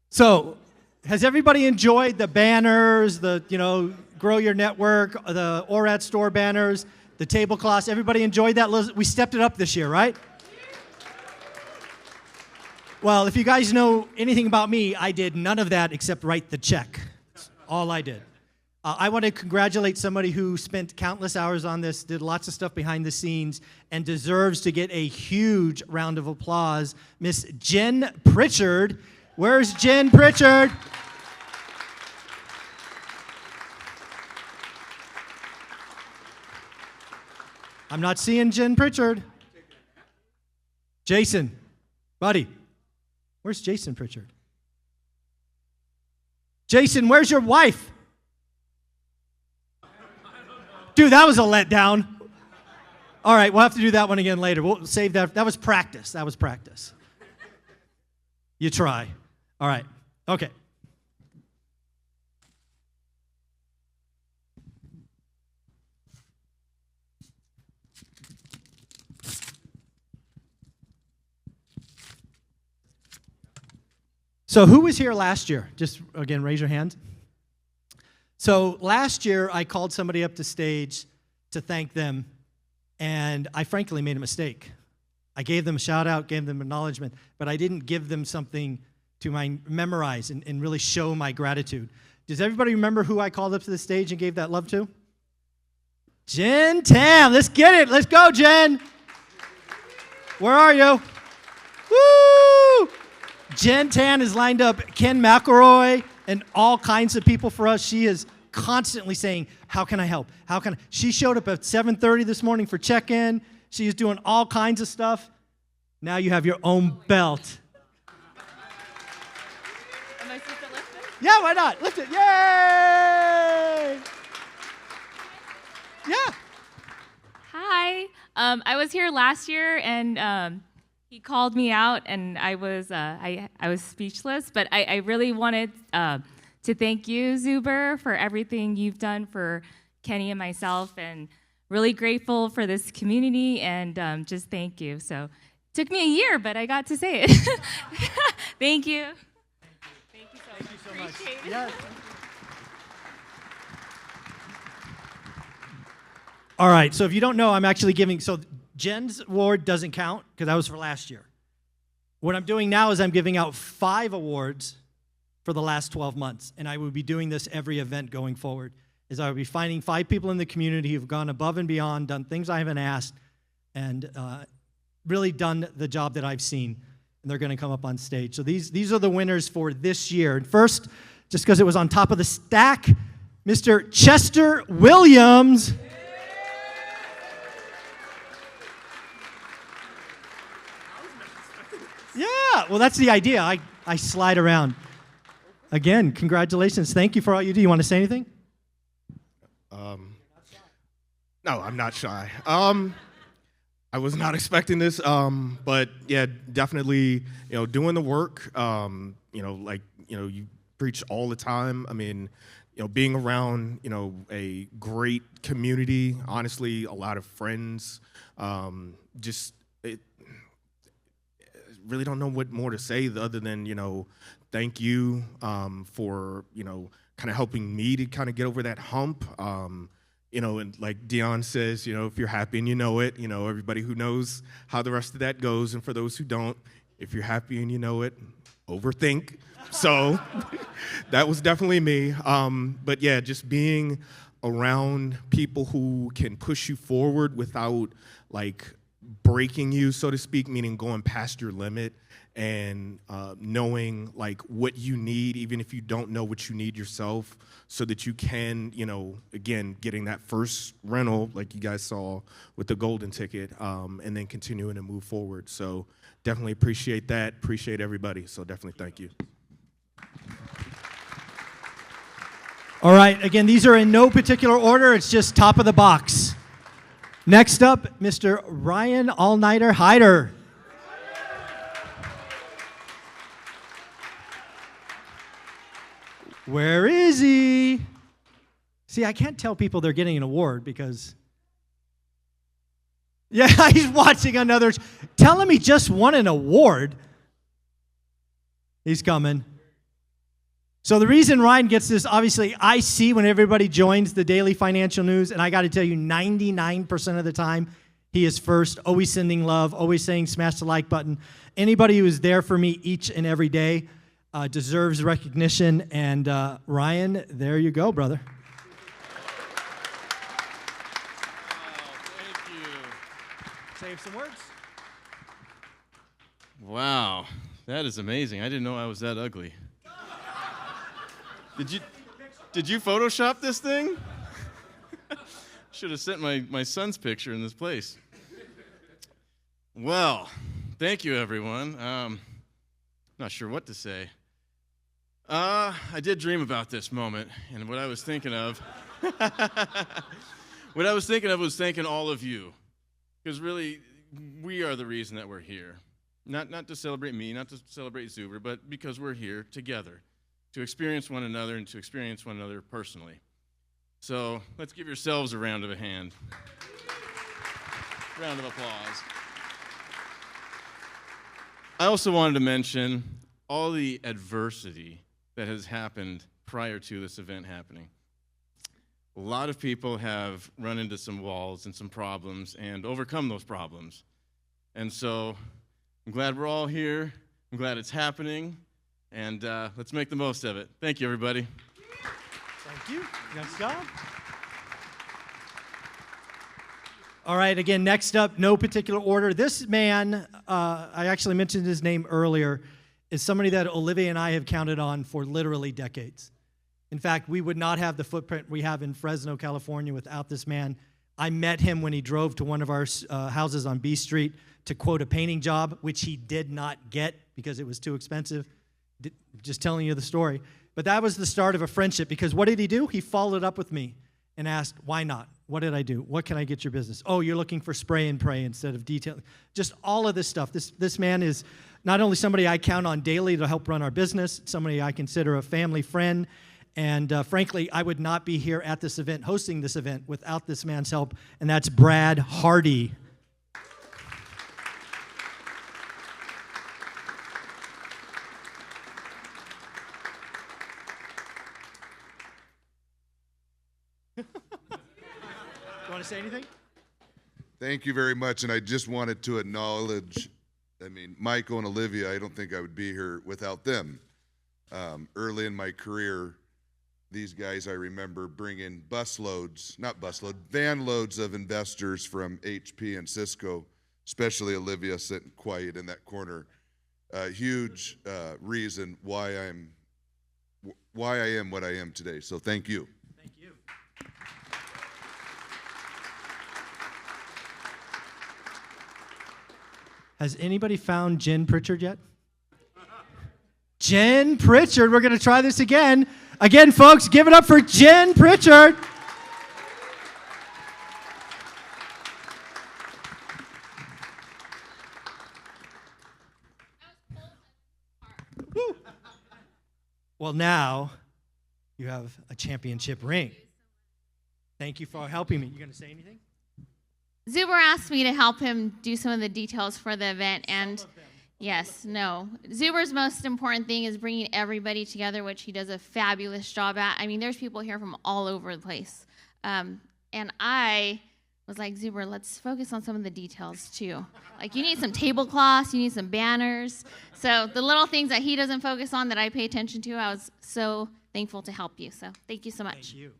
So, has everybody enjoyed the banners, the, grow your network, the ORaaT store banners, the tablecloths? Everybody enjoyed that? We stepped it up this year, right? Well, if you guys know anything about me, I did none of that except write the check. That's all I did. I want to congratulate somebody who spent countless hours on this, did lots of stuff behind the scenes, and deserves to get a huge round of applause. Miss Jen Pritchard. Where's Jen Pritchard? I'm not seeing Jen Pritchard. Jason, buddy, where's Jason Pritchard? Jason, where's your wife? Dude, that was a letdown. All right, we'll have to do that one again later. We'll save that. That was practice. That was practice. You try. All right. Okay. So who was here last year? Just, again, raise your hand. So last year, I called somebody up to stage to thank them, and I frankly made a mistake. I gave them a shout-out, gave them acknowledgement, but I didn't give them something to memorize and really show my gratitude. Does everybody remember who I called up to the stage and gave that love to? Jen Tam. Let's get it. Let's go, Jen. Where are you? Woo! Jen Tan has lined up Ken McElroy and all kinds of people for us. She is constantly saying, how can I help? How can I? She showed up at 7:30 this morning for check-in. She is doing all kinds of stuff. Now you have your own belt. Am I supposed to lift it? Yeah, why not? Lift it. Yay! Yeah. Hi. I was here last year, and he called me out, and I was speechless. But I really wanted to thank you, Zuber, for everything you've done for Kenny and myself, and really grateful for this community, and just thank you. So it took me a year, but I got to say it. Thank you. Thank you so much. Appreciate it. Yes. All right, so if you don't know, I'm actually giving, so Jen's award doesn't count because that was for last year. What I'm doing now is I'm giving out 5 awards for the last 12 months, and I will be doing this every event going forward, is I will be finding 5 people in the community who've gone above and beyond, done things I haven't asked, and really done the job that I've seen, and they're going to come up on stage. So these are the winners for this year. And first, just because it was on top of the stack, Mr. Chester Williams. Yeah, well, that's the idea. I slide around. Again, congratulations. Thank you for all you do. You want to say anything? No, I'm not shy. I was not expecting this, but yeah, definitely, doing the work, you preach all the time. I mean, being around, a great community, honestly, a lot of friends, really don't know what more to say other than, thank you for, kind of helping me to kind of get over that hump. And like Dion says, if you're happy and you know it, everybody who knows how the rest of that goes. And for those who don't, if you're happy and you know it, overthink. So that was definitely me. But yeah, just being around people who can push you forward without breaking you, so to speak, meaning going past your limit and knowing what you need, even if you don't know what you need yourself, so that you can, again, getting that first rental like you guys saw with the golden ticket, and then continuing to move forward. So definitely appreciate that, appreciate everybody. So definitely thank you. All right, again, these are in no particular order. It's just top of the box. Next up, Mr. Ryan All-Nighter Hyder. Where is he? See, I can't tell people they're getting an award because... Yeah, he's watching another... Tell him he just won an award. He's coming. So the reason Ryan gets this, obviously, I see when everybody joins the daily financial news, and I got to tell you, 99% of the time, he is first, always sending love, always saying smash the like button. Anybody who is there for me each and every day deserves recognition, and Ryan, there you go, brother. Thank you. Save some words. Wow, that is amazing. I didn't know I was that ugly. Did you Photoshop this thing? Should have sent my son's picture in this place. Well, thank you, everyone. Not sure what to say. I did dream about this moment, and what I was thinking of was thanking all of you, Because really, we are the reason that we're here. Not to celebrate me, not to celebrate Zuber, but because we're here together to experience one another and to experience one another personally. So let's give yourselves a round of a hand. Round of applause. I also wanted to mention all the adversity that has happened prior to this event happening. A lot of people have run into some walls and some problems and overcome those problems. And so I'm glad we're all here. I'm glad it's happening. And let's make the most of it. Thank you, everybody. Thank you. Nice job. All right, again, next up, no particular order. This man, I actually mentioned his name earlier, is somebody that Olivia and I have counted on for literally decades. In fact, we would not have the footprint we have in Fresno, California without this man. I met him when he drove to one of our houses on B Street to quote a painting job, which he did not get because it was too expensive. Just telling you the story. But that was the start of a friendship, because what did he do? He followed up with me and asked, why not? What did I do? What can I get your business? Oh, you're looking for spray and pray instead of detail. Just all of this stuff. This man is not only somebody I count on daily to help run our business, somebody I consider a family friend, and frankly, I would not be here at this event, hosting this event, without this man's help, and that's Brad Hardy. You want to say anything? Thank you very much, and I just wanted to acknowledge, Michael and Olivia, I don't think I would be here without them. Early in my career, these guys, I remember bringing van loads of investors from HP and Cisco, especially Olivia sitting quiet in that corner. A huge reason why I am what I am today, so thank you. Thank you. Has anybody found Jen Pritchard yet? Jen Pritchard, we're going to try this again. Again, folks, give it up for Jen Pritchard. Woo. Well, now you have a championship ring. Thank you for helping me. You going to say anything? Zuber asked me to help him do some of the details for the event, and yes, no. Zuber's most important thing is bringing everybody together, which he does a fabulous job at. I mean, there's people here from all over the place. And I was like, Zuber, let's focus on some of the details too. Like, you need some tablecloths, you need some banners. So the little things that he doesn't focus on that I pay attention to, I was so thankful to help you. So thank you so much. Thank you.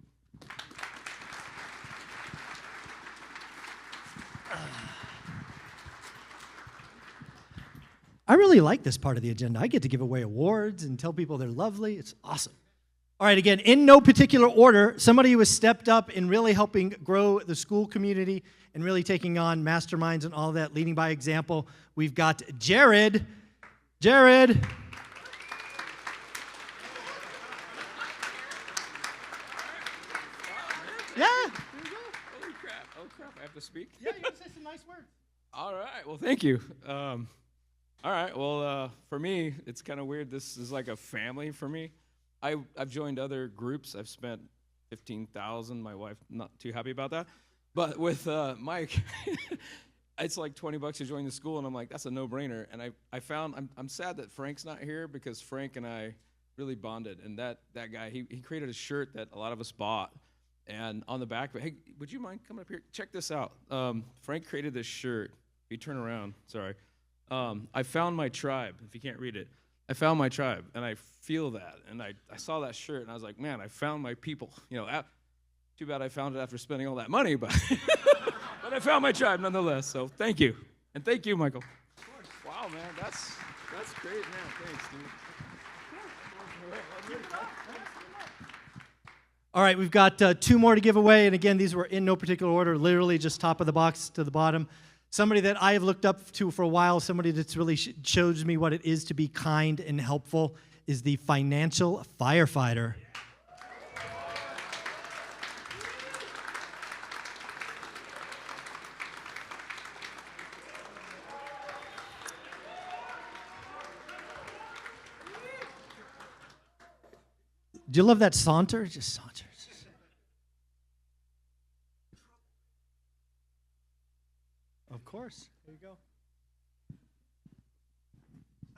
I really like this part of the agenda. I get to give away awards and tell people they're lovely. It's awesome. All right, again, in no particular order, somebody who has stepped up in really helping grow the school community and really taking on masterminds and all that, leading by example. We've got Jared. Jared. Yeah. Holy crap. Oh, crap. I have to speak? Yeah, you gotta say some nice words. All right. Well, thank you. All right. Well, for me, it's kind of weird. This is like a family for me. I've joined other groups. I've spent $15,000. My wife not too happy about that. But with Mike, it's like $20 to join the school, and I'm like, that's a no-brainer. And I found I'm sad that Frank's not here, because Frank and I really bonded. And that guy, he created a shirt that a lot of us bought. And on the back, hey, would you mind coming up here? Check this out. Frank created this shirt. If you turn around, sorry. I found my tribe, if you can't read it. I found my tribe, and I feel that. And I saw that shirt, and I was like, man, I found my people. You know, too bad I found it after spending all that money, but, but I found my tribe nonetheless. So thank you. And thank you, Michael. Of course. Wow, man, that's great, man. Thanks, dude. All right, we've got 2 more to give away, and again, these were in no particular order, literally just top of the box to the bottom. Somebody that I have looked up to for a while, somebody that's really shows me what it is to be kind and helpful, is the financial firefighter. Do you love that saunter? Just saunter. Of course. There you go.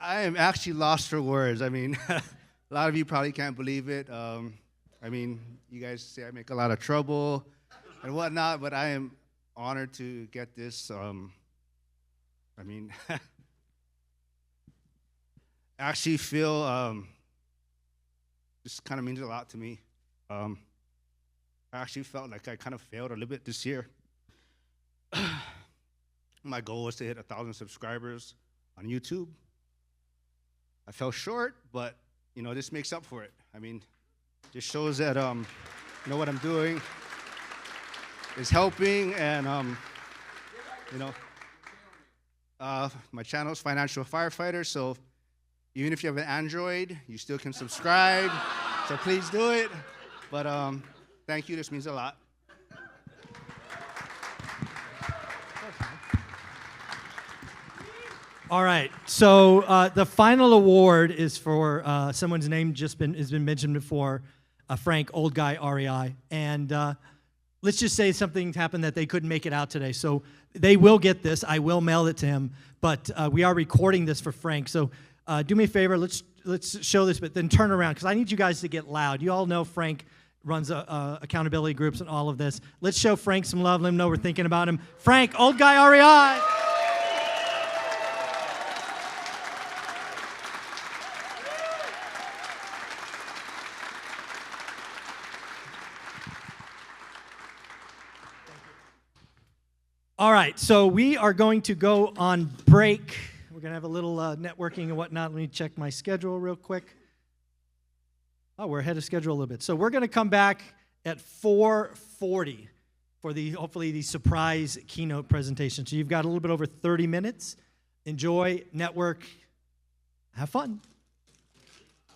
I am actually lost for words. I mean, a lot of you probably can't believe it. I mean, you guys say I make a lot of trouble and whatnot, but I am honored to get this. I mean, actually feel this kind of means a lot to me. I actually felt like I kind of failed a little bit this year. My goal was to hit 1,000 subscribers on YouTube. I fell short, but you know, this makes up for it. I mean, this shows that you know what I'm doing is helping, and you know, my channel is Financial Firefighter, so even if you have an Android, you still can subscribe. So please do it. But thank you. This means a lot. All right, so the final award is for someone's name has been mentioned before, Frank, old guy REI, and let's just say something happened that they couldn't make it out today. So they will get this. I will mail it to him, but we are recording this for Frank. So do me a favor. Let's show this, but then turn around because I need you guys to get loud. You all know Frank runs accountability groups and all of this. Let's show Frank some love. Let him know we're thinking about him. Frank, old guy REI. All right, so we are going to go on break. We're going to have a little networking and whatnot. Let me check my schedule real quick. Oh, we're ahead of schedule a little bit. So we're going to come back at 4:40 for hopefully the surprise keynote presentation. So you've got a little bit over 30 minutes. Enjoy, network, have fun.